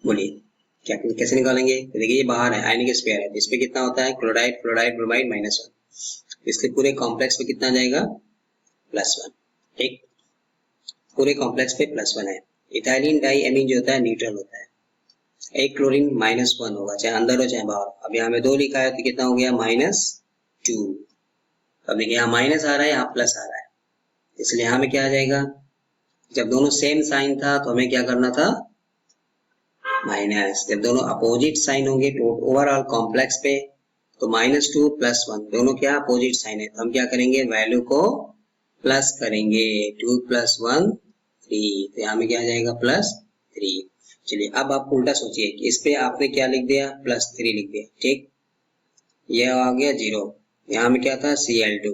बोलिए क्या, कैसे निकालेंगे। तो देखिए ये बाहर है, आयनिक स्फीयर है, इस पे कितना होता है, क्लोराइड फ्लोराइड ब्रोमाइड -1। इसके पूरे कॉम्प्लेक्स पे कितना जाएगा, +1। ठीक, पूरे कॉम्प्लेक्स पे +1 है। इथाइलिन डाई एमीन जो होता है न्यूट्रल होता है। एक क्लोरीन -1 होगा, चाहे अंदर हो चाहे बाहर। अब यहाँ में 2 लिखा है तो कितना हो गया, -2। अब देखिए यहाँ माइनस आ रहा है, यहाँ प्लस आ रहा है, इसलिए यहाँ में क्या आ जाएगा, जब दोनों सेम साइन था तो हमें क्या करना था, माइनस। जब दोनों अपोजिट साइन होंगे तो ओवरऑल कॉम्प्लेक्स पे, तो -2 +1 दोनों क्या अपोजिट साइन है, तो हम क्या करेंगे, वैल्यू को प्लस करेंगे। 2 + 1 3, तो यहाँ में क्या आ जाएगा, +3। चलिए अब आप उल्टा सोचिए कि इस पे आपने क्या लिख दिया, +3 लिख दिया। ठीक, ये आ गया 0, यहाँ में क्या था, Cl2,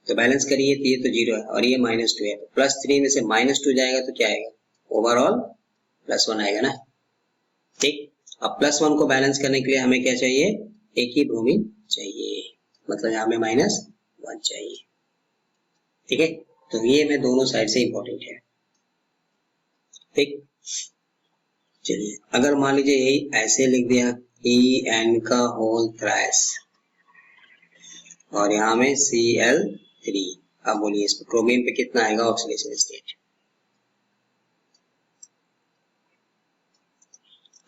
तो बैलेंस करिए तो ये तो 0 है और ये -2 है, तो +3 में से -2 जाएगा तो क्या आएगा, ओवरऑल +1 आएगा ना। ठीक, अब +1 को बैलेंस करने के लिए हमें क्या चाहिए, एक ही ब्रोमीन चाहिए, मतलब यहाँ में -1 चाहिए। ठीक है, तो ये मैं दोनों साइड से इंपॉर्टेंट है। ठीक, चलिए अगर मान लीजिए यही ऐसे लिख दिया, En का होल थ्राइस और यहाँ में Cl3, अब बोलिए इस क्रोमियम पे कितना आएगा ऑक्सीडेशन स्टेट।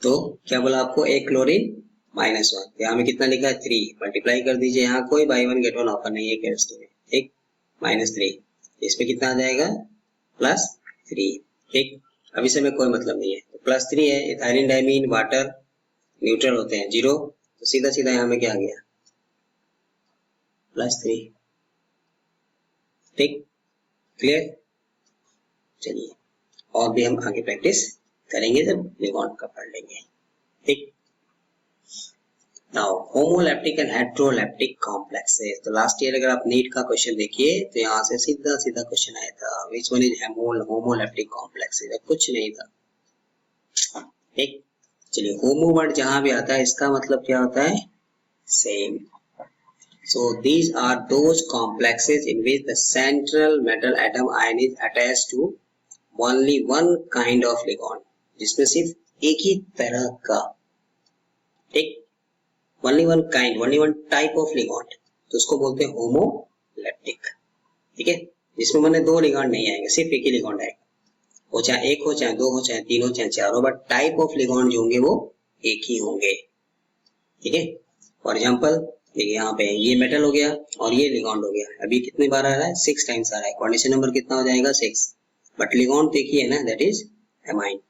तो क्या बोला आपको, एक क्लोरीन -1, यहाँ में कितना लिखा है, 3, मल्टीप्लाई कर दीजिए, यहाँ कोई बाई 1 गेट 1 ऑफर नहीं है केमिस्ट्री में। ठीक, -3, इस पे कितना आ जाएगा, +3। ठीक, अब इसे में कोई मतलब नहीं है, तो +3 है, इथाइलिन डाइमीन वाटर न्यूट्रल होते हैं 0, तो सीधा सीधा यहाँ में क्या आ गया, +3। ठीक, क्लियर। चलिए और भी हम आगे प्रैक्टिस करेंगे जब लिगॉन्ड का पढ़ लेंगे। ठीक, नाउ होमोलैप्टिक एंड हेट्रोलैप्टिक कॉम्प्लेक्सेस। तो लास्ट ईयर अगर आप नीट का क्वेश्चन देखिए तो यहाँ से सीधा सीधा क्वेश्चन आया था, which one is homoleptic complexes, कुछ नहीं था। ठीक, चलिए होमो वर्ड जहां भी आता है इसका मतलब क्या होता है, same. So these are those complexes in which the central metal atom ion is attached to only one kind of ligand, जिसमें सिर्फ एक ही तरह का, ठीक, only one kind, only one type of ligand, तो उसको बोलते हैं होमोलैप्टिक। ठीक है, जिसमें मैंने 2 लिगांड नहीं आएंगे, सिर्फ एक ही लिगांड आएगा, वो चाहे 1 हो चाहे 2 हो चाहे 3 हो चाहे 4 हो, बट टाइप ऑफ लिगांड जो होंगे वो एक ही होंगे। ठीक है, फॉर एग्जाम्पल देखिए यहाँ पे ये मेटल हो गया और ये लिगॉन्ड हो गया, अभी कितनी बार आ रहा है, 6 टाइम्स आ रहा है, कोऑर्डिनेशन नंबर कितना हो जाएगा, 6, बट लिगॉन्ड तो एक ही है ना, दैट इज एमाइन।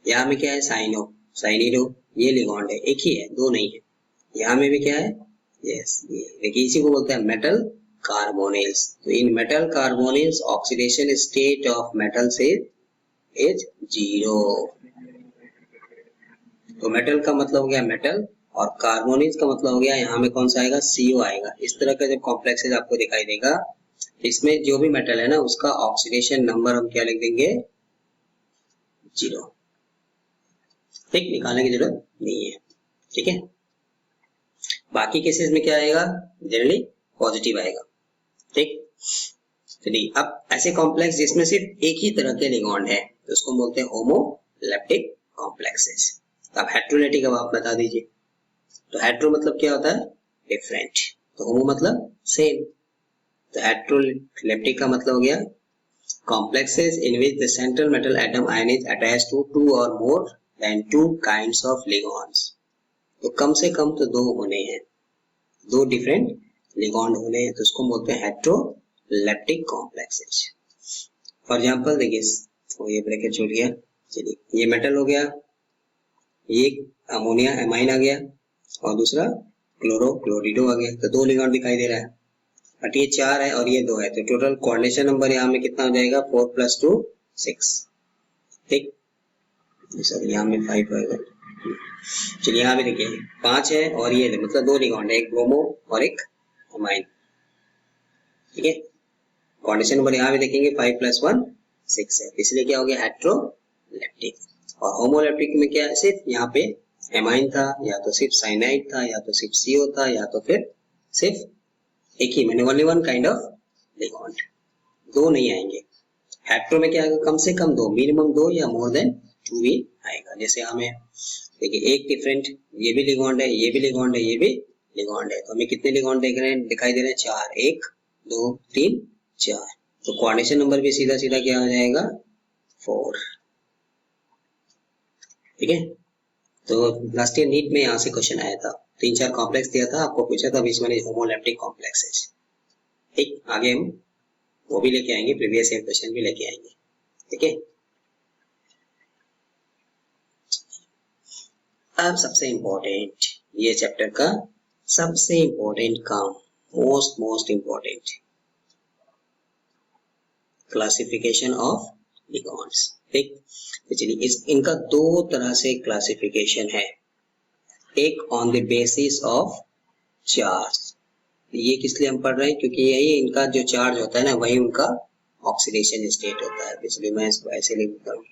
यहाँ में क्या है, साइनिडो, ये लिगॉन्ड है, एक ही है, 2 नहीं है। यहाँ में भी क्या है, यस, ये देखिए इसी को बोलते हैं मेटल कार्बोनिल्स। तो इन metal carbonyls oxidation state of metals is 0। तो मेटल का मतलब हो गया मेटल और कार्बोनिल्स का मतलब हो गया, यहाँ में कौन सा आएगा, CO आएगा। इस तरह का जब कॉम्प्लेक्सेस आपको दिखाई देगा, इसमें जो भी मेटल है ना उसका ऑक्सीडेशन नंबर हम क्या लिख देंगे, 0। ठीक, निकालने की जरूरत नहीं है। ठीक है, बाकी केसेस में क्या आएगा, जनरली पॉजिटिव आएगा। ठीक, चलिए अब ऐसे कॉम्प्लेक्स जिसमें सिर्फ एक ही तरह के लिगॉन्ड है तो उसको बोलते हैं होमोलैप्टिक कॉम्प्लेक्सेस। अब हेट्रोलैप्टिक अब आप बता दीजिए। तो हेट्रो मतलब क्या होता है, डिफरेंट, तो होमो मतलब सेम। तो हेट्रोलैप्टिक का मतलब हो गया complexes in which the central metal atom ion is attached to 2 or more than 2 kinds of ligands। तो कम से कम तो 2 होने हैं, 2 डिफरेंट लिगॉन्ड होने हैं, तो उसको बोलते हैं हेट्रोलैप्टिक कॉम्प्लेक्सेस। फॉर एग्जांपल देखिए, तो ये ब्रैकेट छूट गया, चलिए ये मेटल हो गया, ये अमोनिया एमाइन आ गया और दूसरा क्लोरिडो आ गया, तो 2 लिगॉन्ड दिखाई दे रहा है, बट ये 4 है और ये 2 है, तो टोटल कोऑर्डिनेशन नंबर यहाँ में कितना हो जाएगा, 4 + 2 6। ठीक, सर यहाँ में 5 होगा। चलिए यहाँ पे देखिए 5 है और ये मतलब 2 लिगॉन्ड है, एक ब्रोमो और एक अमाइन। ठीक है। कोऑर्डिनेशन नंबर यहाँ भी देखेंगे 5 + 1 6 है, इसलिए क्या हो गया हेट्रोलेप्टिक। और होमोलेप्टिक में क्या है, सिर्फ यहाँ पे एमाइन था, या तो सिर्फ साइनाइड था, या तो सिर्फ CO था, या तो फिर सिर्फ एक ही मैंने only one kind of ligand, दो नहीं आएंगे। हेट्रो में क्या आएगा, कम से कम दो, मिनिमम दो या मोर देन 2 भी आएगा। जैसे हमें देखिए एक डिफरेंट, ये भी लिगेंड है, ये भी लिगेंड है, ये भी लिगेंड है, तो हमें कितने लिगेंड देख रहे हैं, दिखाई दे रहे हैं 4, 1 2 3 4। तो कोऑर्डिनेशन नंबर भी सीधा सीधा क्या हो जाएगा 4। ठीक है। तो लास्ट ईयर नीट में यहाँ से क्वेश्चन आया था, 3-4 कॉम्प्लेक्स दिया था, आपको पूछा था बीच में होमोलेप्टिक कॉम्प्लेक्सेस। ठीक, आगे हम वो भी लेके आएंगे, प्रीवियस ईयर क्वेश्चन भी लेके आएंगे। ठीक है। अब सबसे इम्पोर्टेंट, ये चैप्टर का सबसे इम्पोर्टेंट काम, most important, classification of ligands. ठीक, तो चलिए इनका दो तरह से क्लासिफिकेशन है, एक on the basis of charge. ये किस लिए हम पढ़ रहे हैं, क्योंकि यही इनका जो चार्ज होता है ना, वही उनका ऑक्सीडेशन स्टेट होता है, इसलिए मैं इसको ऐसे लिखता हूँ।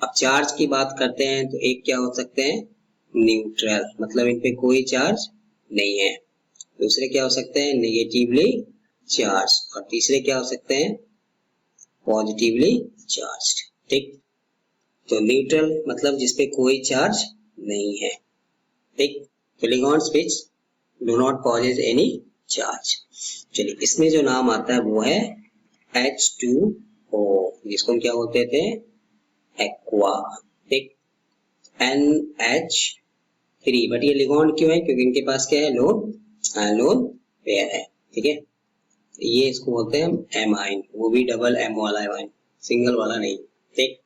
अब चार्ज की बात करते हैं तो एक क्या हो सकते हैं, न्यूट्रल, मतलब इन पे कोई चार्ज नहीं है। दूसरे क्या हो सकते हैं, नेगेटिवली चार्ज, और तीसरे क्या हो सकते हैं, पॉजिटिवली चार्ज। ठीक, तो न्यूट्रल मतलब जिसपे कोई चार्ज नहीं है। ठीक, तो ligands which do not possess any charge. चलिए इसमें जो नाम आता है वो है H2O, जिसको हम क्या बोलते थे, एक्वा। ठीक, NH3, बट ये लिगेंड क्यों है, क्योंकि इनके पास क्या है, लोन पेयर है। ठीक है, ये इसको बोलते हैं एमाइन, वो भी डबल एम वाला एमाइन, सिंगल वाला नहीं। ठीक,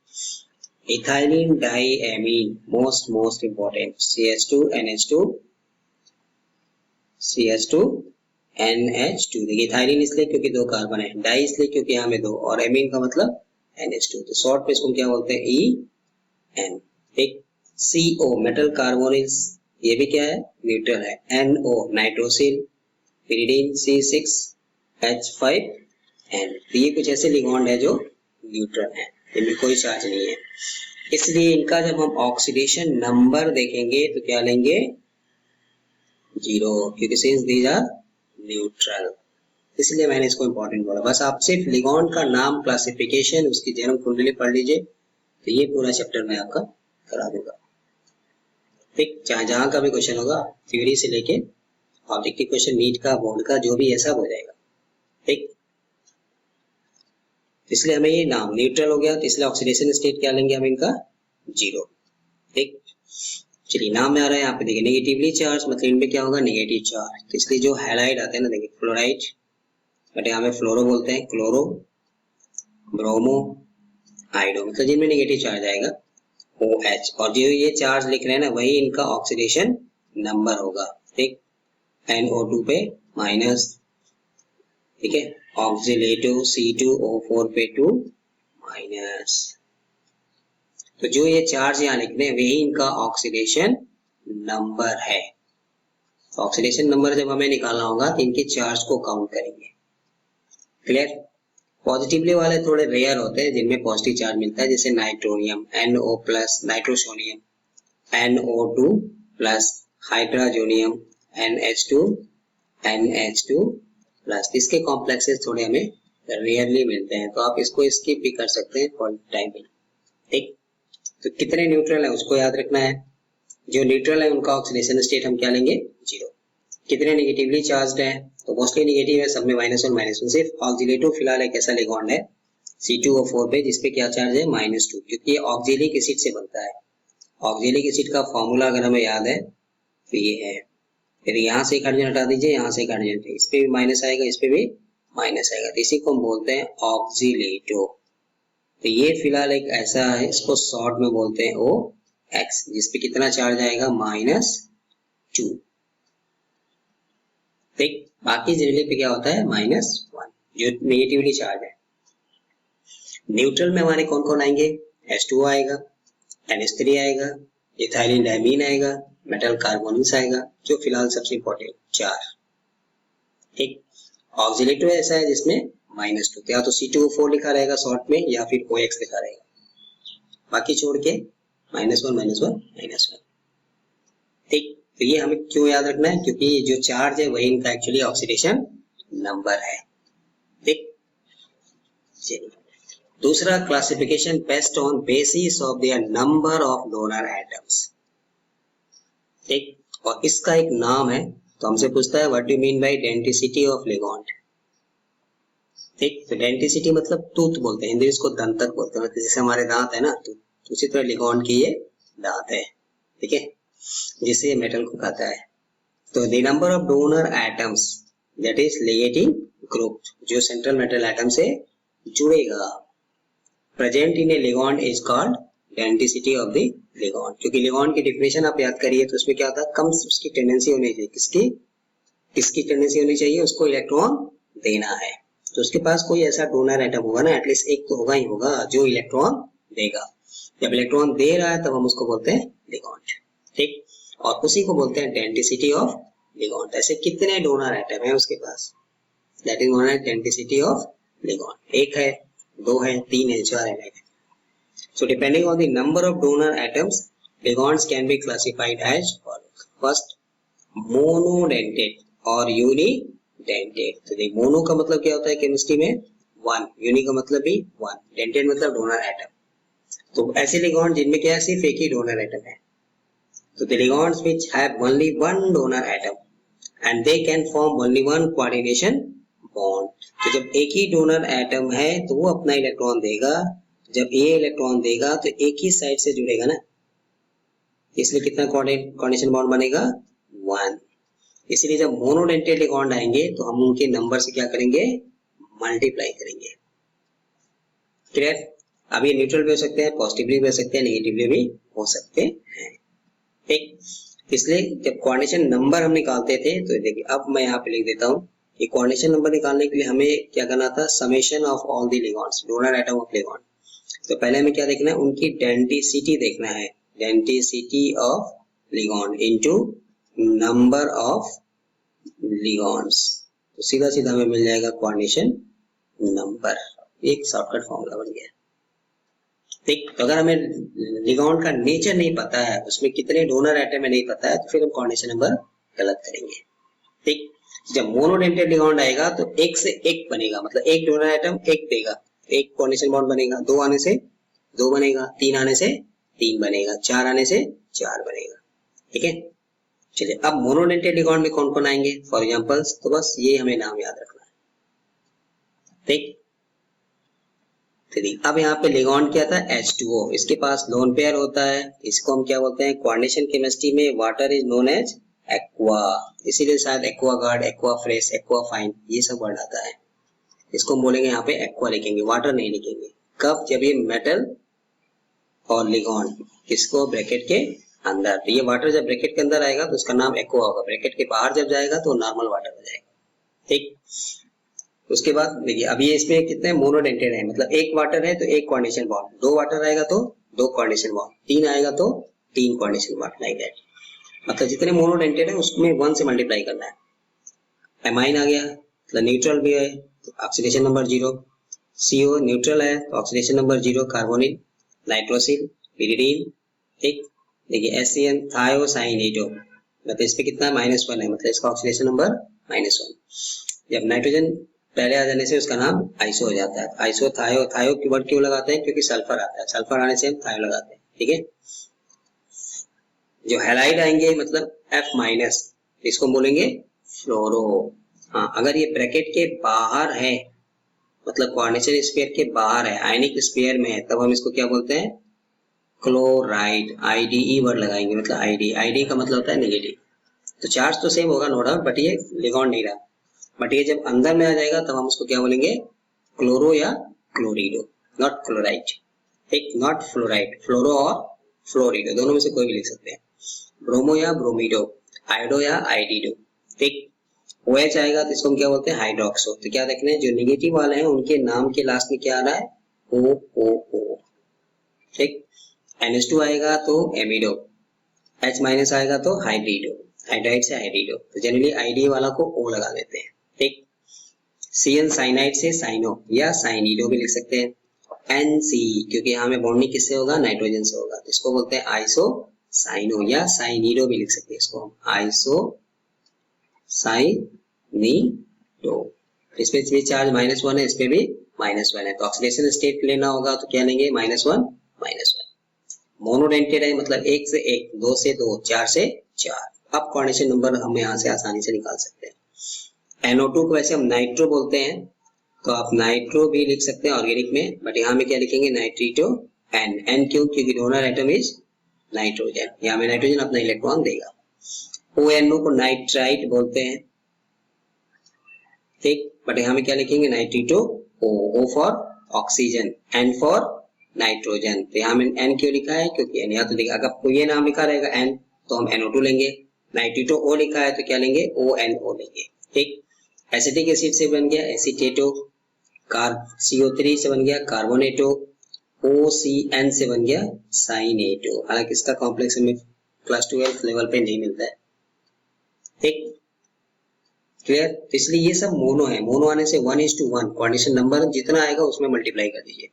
ethylene diamine, most important, CH2NH2। देखिए इथाइलिन इसलिए क्योंकि दो कार्बन है, डाई इसलिए क्योंकि यहाँ में दो, और एमीन का मतलब NH2, तो शॉर्ट पे इसको क्या बोलते हैं, EN। ठीक, CO मेटल कार्बोनिल्स, ये भी क्या है, न्यूट्रल है। NO नाइट्रोसिल, pyridine C6H5N, तो ये कुछ ऐसे लिगेंड है जो न्यूट्रल है, इनमें कोई चार्ज नहीं है। इसलिए इनका जब हम ऑक्सीडेशन नंबर देखेंगे तो क्या लेंगे, 0, क्योंकि सिंस दीज आर न्यूट्रल, इसलिए मैंने इसको इंपॉर्टेंट बोला। बस आप सिर्फ लिगेंड का नाम, क्लासिफिकेशन, उसकी जन्म कुंडली पढ़ लीजिए, तो ये पूरा चैप्टर मैं आपका करा दूंगा। ठीक, चाहे जहां का भी क्वेश्चन होगा, थ्योरी से लेके ऑब्जेक्टिव क्वेश्चन, नीट का, बोर्ड का, जो भी है सब हो जाएगा। ठीक, इसलिए हमें ये नाम न्यूट्रल हो गया, तो इसलिए ऑक्सीडेशन स्टेट क्या लेंगे हम इनका, 0। ठीक, चलिए नाम में आ रहा है यहाँ पे, देखिए नेगेटिवली चार्ज, मतलब इनमें क्या होगा, नेगेटिव चार्ज, तो इसलिए जो हैलाइड आते हैं ना, देखिए फ्लोराइड, बट यहाँ में फ्लोरो बोलते हैं, क्लोरो, ब्रोमो, आइडो, मतलब जिनमें नेगेटिव चार्ज आएगा OH, और जो ये चार्ज लिख रहे हैं ना, वही इनका ऑक्सीडेशन नंबर होगा। ठीक, NO2 पे माइनस, ठीक है, ऑक्सीलेटो C2O4 पे 2 माइनस, तो जो ये चार्ज यहाँ लिख रहे हैं वही इनका ऑक्सीडेशन नंबर है। ऑक्सीडेशन नंबर जब हमें निकालना होगा तो इनके चार्ज को काउंट करेंगे। क्लियर। पॉजिटिवली वाले थोड़े रेयर होते हैं जिनमें पॉजिटिव चार्ज मिलता है, जैसे nitronium NO+, nitrosonium NO2+, हाइड्रोजोनियम NH2+, इसके कॉम्प्लेक्सेस थोड़े हमें रेयरली मिलते हैं, तो आप इसको स्किप भी कर सकते हैं फॉर टाइमिंग। ठीक, तो कितने न्यूट्रल है उसको याद रखना है, जो न्यूट्रल है उनका ऑक्सीडेशन स्टेट हम क्या लेंगे, 0। कितने नेगेटिवली चार्ज्ड है, तो मोस्टली नेगेटिव है, सब में -1 सिर्फ ऑक्सीलेटो फिलहाल एक ऐसा लिगेंड है C2O4 पे जिसपे क्या चार्ज है, -2, क्योंकि ये ऑक्जेलिक एसिड से बनता है। ऑक्जेलिक एसिड का फॉर्मूला अगर हमें याद है तो ये है, फिर यहाँ से एक हाइड्रोजन हटा दीजिए, यहाँ से एक हाइड्रोजन, इस पे भी माइनस आएगा, इस पे भी माइनस आएगा, तो इसी को हम बोलते हैं ऑक्सीलेटो। तो ये फिलहाल एक ऐसा है, इसको शॉर्ट में बोलते हैं OX, जिसपे कितना चार्ज आएगा, -2। ठीक, बाकी जनरली पे क्या होता है, -1, जो नेगेटिवली चार्ज है। न्यूट्रल में हमारे कौन कौन आएंगे, H2O आएगा, NH3 आएगा, इथाइलिन डाइमीन आएगा, मेटल कार्बोनिल्स आएगा, जो फिलहाल सबसे इंपॉर्टेंट 4। ठीक। ऑक्सीलेटिव ऐसा है जिसमें -2, या तो C2O4 लिखा रहेगा शॉर्ट में या फिर OX लिखा रहेगा, बाकी छोड़ के -1 -1 -1। ठीक, तो ये हमें क्यों याद रखना है, क्योंकि जो चार्ज है वही इनका एक्चुअली ऑक्सीडेशन नंबर है। ठीक, चलिए दूसरा classification based on basis of their number of donor atoms. ठीक, और इसका एक नाम है, तो हमसे पूछता है what do mean by density of ligand. ठीक, तो डेंसिटी मतलब टूथ बोलते हैं, हिंदी इसको दंतक बोलते हैं, जैसे हमारे दांत है ना, तो उसी तरह लिगैंड के ये दांत है। ठीक है, जिससे ये मेटल को खाता है। तो the number of donor atoms that is ligating group, जो सेंट्रल मेटल एटम से जुड़ेगा, present in A ligand is called density of the ligand. क्योंकि लिगैंड की डेफिनेशन आप याद करिए तो उसमें क्या था, कम उसकी टेंडेंसी होनी चाहिए, किसकी टेंडेंसी होनी चाहिए, उसको इलेक्ट्रॉन देना है, तो उसके पास कोई ऐसा डोनर एटम होगा ना, एटलीस्ट एक तो होगा ही होगा जो इलेक्ट्रॉन देगा। जब इलेक्ट्रॉन दे रहा है तब हम उसको बोलते हैं लिगैंड। ठीक, और उसी को बोलते हैं डेंसिटी ऑफ लिगैंड। ऐसे कितने डोनर एटम है उसके पास, that is known as density of ligand. एक है, दो है, तीन है, चार है। So depending on the number of donor atoms, ligands can be classified as follows. First, monodentate और unidentate। तो देखिए मोनो का मतलब क्या होता है केमिस्ट्री में, वन, यूनि का मतलब भी वन, डेंटेट मतलब डोनर एटम। तो ऐसे लिगैंड जिनमें क्या है, सिर्फ एक ही डोनर एटम है, तो the ligands which have only one donor atom and they can form only one coordination bond। तो जब एक ही डोनर एटम है तो वो अपना इलेक्ट्रॉन देगा, जब ये इलेक्ट्रॉन देगा तो एक ही साइड से जुड़ेगा ना, इसलिए कितना कोऑर्डिनेशन बॉन्ड बनेगा, 1। इसलिए जब मोनोडेंटेट लिगैंड आएंगे तो हम उनके नंबर से क्या करेंगे, मल्टीप्लाई करेंगे। क्लियर? अब ये न्यूट्रल भी हो सकते हैं, पॉजिटिवली भी हो सकते हैं, नेगेटिवली भी हो सकते हैं। ठीक, इसलिए जब कोऑर्डिनेशन नंबर हम निकालते थे, तो देखिए अब मैं यहाँ पे लिख देता हूँ कि कोऑर्डिनेशन नंबर निकालने के लिए हमें क्या करना था, summation of all the ligands, donor atom of ligand. तो पहले हमें क्या देखना है, उनकी डेंसिटी देखना है, density of ligand into number of ligands, तो सीधा सीधा हमें मिल जाएगा कोऑर्डिनेशन नंबर। एक शॉर्टकट फॉर्मूला बन गया। ठीक, तो अगर हमें लिगैंड का नेचर नहीं पता है, उसमें कितने डोनर एटम है नहीं पता है, तो फिर हम कोऑर्डिनेशन नंबर गलत करेंगे। ठीक, जब मोनोडेंटेट लिगैंड आएगा तो एक से एक बनेगा, मतलब एक डोनर एटम एक देगा, एक कोऑर्डिनेशन बॉन्ड बनेगा, दो आने से दो बनेगा, तीन आने से तीन बनेगा, चार आने से चार बनेगा। ठीक है, चलिए अब मोनोडेंटेट लिगैंड में कौन कौन आएंगे फॉर एग्जांपल्स, तो बस ये हमें नाम याद रखना है। ठीक, अब यहाँ पे लिगैंड क्या था, H2O, इसके पास लोन पेयर होता है, इसको हम क्या बोलते हैं, कोऑर्डिनेशन केमिस्ट्री में water is known as aqua, इसीलिए शायद aqua guard, aqua fresh, aqua fine ये सब वर्ड आता है। इसको हम बोलेंगे यहाँ पे एक्वा लिखेंगे, वाटर नहीं लिखेंगे। कब, जब ये मेटल और लिगैंड किसको ब्रैकेट के अंदर, तो ये वाटर जब ब्रैकेट के अंदर आएगा तो उसका नाम एक्वा होगा, ब्रैकेट के बाहर जब जाएगा तो नॉर्मल वाटर हो जाएगा। ठीक, उसके बाद देखिए अब ये इसमें कितने मोनोडेंटेड है, मतलब एक वाटर है तो एक कोऑर्डिनेशन बॉन्ड, दो वाटर आएगा तो दो कोऑर्डिनेशन बॉन्ड, तीन आएगा तो तीन कोऑर्डिनेशन बॉन्ड, लाइक दैट। मतलब जितने मोनोडेंटेड है उसमें 1 से मल्टीप्लाई करना है। एमाइन आ गया, मतलब न्यूट्रल भी है तो ऑक्सीडेशन नंबर 0, CO न्यूट्रल है तो oxidation number 0, carbonyl, nitrosyl, pyridine. ठीक, देखिए SCN थायोसाइनेटो, मतलब इस पे कितना -1 है, मतलब इसका ऑक्सीडेशन नंबर -1। जब नाइट्रोजन पहले आ जाने से उसका नाम आइसो हो जाता है। आइसो थायो, थायो की वर्ड क्यों लगाते हैं, क्योंकि सल्फर आता है, सल्फर आने से हम थायो लगाते हैं। ठीक है, जो हैलाइड आएंगे मतलब F-, इसको बोलेंगे फ्लोरो। हाँ, अगर ये ब्रैकेट के बाहर है, मतलब कोऑर्डिनेशन स्फीयर के बाहर है, आयनिक स्फीयर में है, तब हम इसको क्या बोलते हैं, क्लोराइड। IDE वर्ड लगाएंगे, मतलब ID का मतलब होता है नेगेटिव। तो चार्ज तो सेम होगा नो डाउट, बट ये लिगैंड नहीं रहा, बट ये जब अंदर में आ जाएगा तब हम उसको क्या बोलेंगे, क्लोरो या क्लोरिडो, नॉट क्लोराइड। ठीक, नॉट फ्लोराइड, फ्लोरो और फ्लोरिडो दोनों में से कोई भी लिख सकते हैं, ब्रोमो या ब्रोमिडो, आयोडो या आइडिडो। ठीक, OH आएगा तो इसको हम क्या बोलते हैं, हाइड्रोक्सो। तो क्या देखना है, जो नेगेटिव वाले हैं उनके नाम के लास्ट में क्या आ रहा है, OOO। ठीक, NH2 आएगा तो एमिडो, H- आएगा तो हाइड्रिडो, हाइड्राइड से हाइड्रिडो, तो जनरली ID वाला को O लगा देते हैं। ठीक। CN साइनाइड से साइनो या साइनिडो भी लिख सकते हैं। NC क्योंकि यहाँ में बॉन्डिंग किससे होगा, नाइट्रोजन से होगा, तो इसको बोलते हैं आइसो साइनो या साइनिडो भी लिख सकते हैं इसको हम, आइसो साइनिडो। इसमें भी चार्ज -1 है, इस पे भी -1 है, तो ऑक्सीडेशन स्टेट लेना होगा तो क्या लेंगे, -1 -1। मोनोडेंटेड है मतलब 1 से 1, 2 से 2, 4 से 4। अब कोऑर्डिनेशन नंबर हम यहाँ से आसानी से निकाल सकते हैं। NO2 को वैसे हम नाइट्रो बोलते हैं, तो आप नाइट्रो भी लिख सकते हैं ऑर्गेनिक में, बट यहाँ में क्या लिखेंगे, नाइट्रीटो N क्यों, क्योंकि डोनर एटम इज नाइट्रोजन, यहाँ में नाइट्रोजन अपना इलेक्ट्रॉन देगा। ONO को नाइट्राइट बोलते हैं, ठीक, बट यहाँ में क्या लिखेंगे, नाइट्रीटो O for oxygen, N for nitrogen. तो यहाँ में N क्यों लिखा है, क्योंकि N यहाँ तो लिखा, अगर ये नाम लिखा रहेगा N तो हम NO2 लेंगे, नाइट्रीटो O लिखा है तो क्या लेंगे, ONO लेंगे, ठीक। एसिटिक एसिड से बन गया एसीटेटो, CO3 से बन गया कार्बोनेटो, OCN से बन गया साइनेटो। हालांकि इसका कॉम्प्लेक्स हमें क्लास 12 लेवल पे नहीं मिलता है, ठीक, क्लियर। तो इसलिए ये सब मोनो है, मोनो आने से 1:1 कोऑर्डिनेशन नंबर जितना आएगा उसमें मल्टीप्लाई कर दीजिए,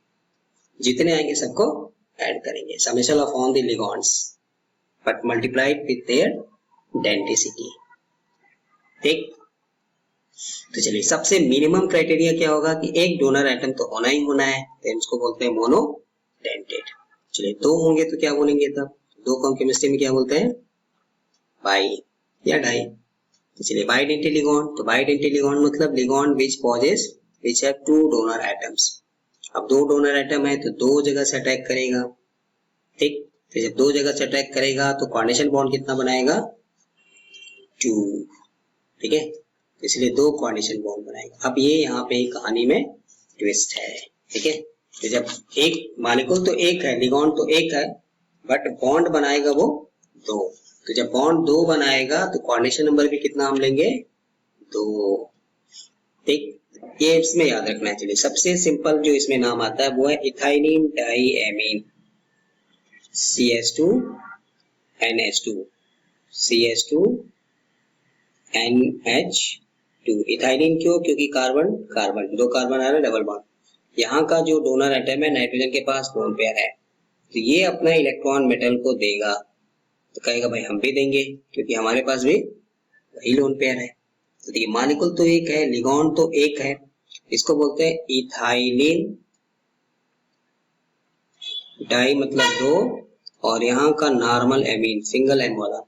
जितने आएंगे सबको ऐड करेंगे, summation of on the ligands but multiplied with their density, ठीक। तो चलिए, सबसे मिनिमम क्राइटेरिया क्या होगा कि एक डोनर एटम तो होना ही होना है, तो इसको बोलते हैं मोनोडेंटेड। चलिए, दो होंगे तो क्या बोलेंगे, तब दो को हम केमिस्ट्री में क्या बोलते हैं, बाई या डाई। तो चलिए, बाइडेंटेड लिगॉन्ड, तो बाइडेंटेड लिगॉन्ड मतलब ligand which possess which have 2 donor atoms. अब 2 डोनर एटम है तो 2 जगह से अटैक करेगा, ठीक। तो जब 2 जगह से अटैक करेगा तो कोऑर्डिनेशन बॉन्ड कितना बनाएगा, 2, ठीक है, इसलिए 2 कोऑर्डिनेशन बॉन्ड बनाएगा। अब ये यहाँ पे कहानी में ट्विस्ट है, ठीक है। तो जब एक मॉलिक्यूल तो एक है, लिगॉन्ड तो एक है, बट बॉन्ड बनाएगा वो 2। तो जब बॉन्ड 2 बनाएगा तो कोऑर्डिनेशन नंबर भी कितना हम लेंगे, 2, ठीक। ये इसमें याद रखना चाहिए। सबसे सिंपल जो इसमें नाम आता है वो है ethylene diamine, CH2 NH2 CH2 NH2। Ethylene क्यों, क्योंकि कार्बन कार्बन, 2 कार्बन आ रहा है, डबल बॉन्ड। यहाँ का जो डोनर एटम है नाइट्रोजन के पास लोन पेयर है, तो ये अपना इलेक्ट्रॉन मेटल को देगा, तो कहेगा भाई हम भी देंगे क्योंकि हमारे पास भी वही लोन पेयर है। तो देखिए, मॉलिक्यूल तो एक है, लिगॉन्ड तो एक है, इसको बोलते हैं इथाइलिन डाई मतलब 2, और यहाँ का नॉर्मल एमीन सिंगल एन वाला,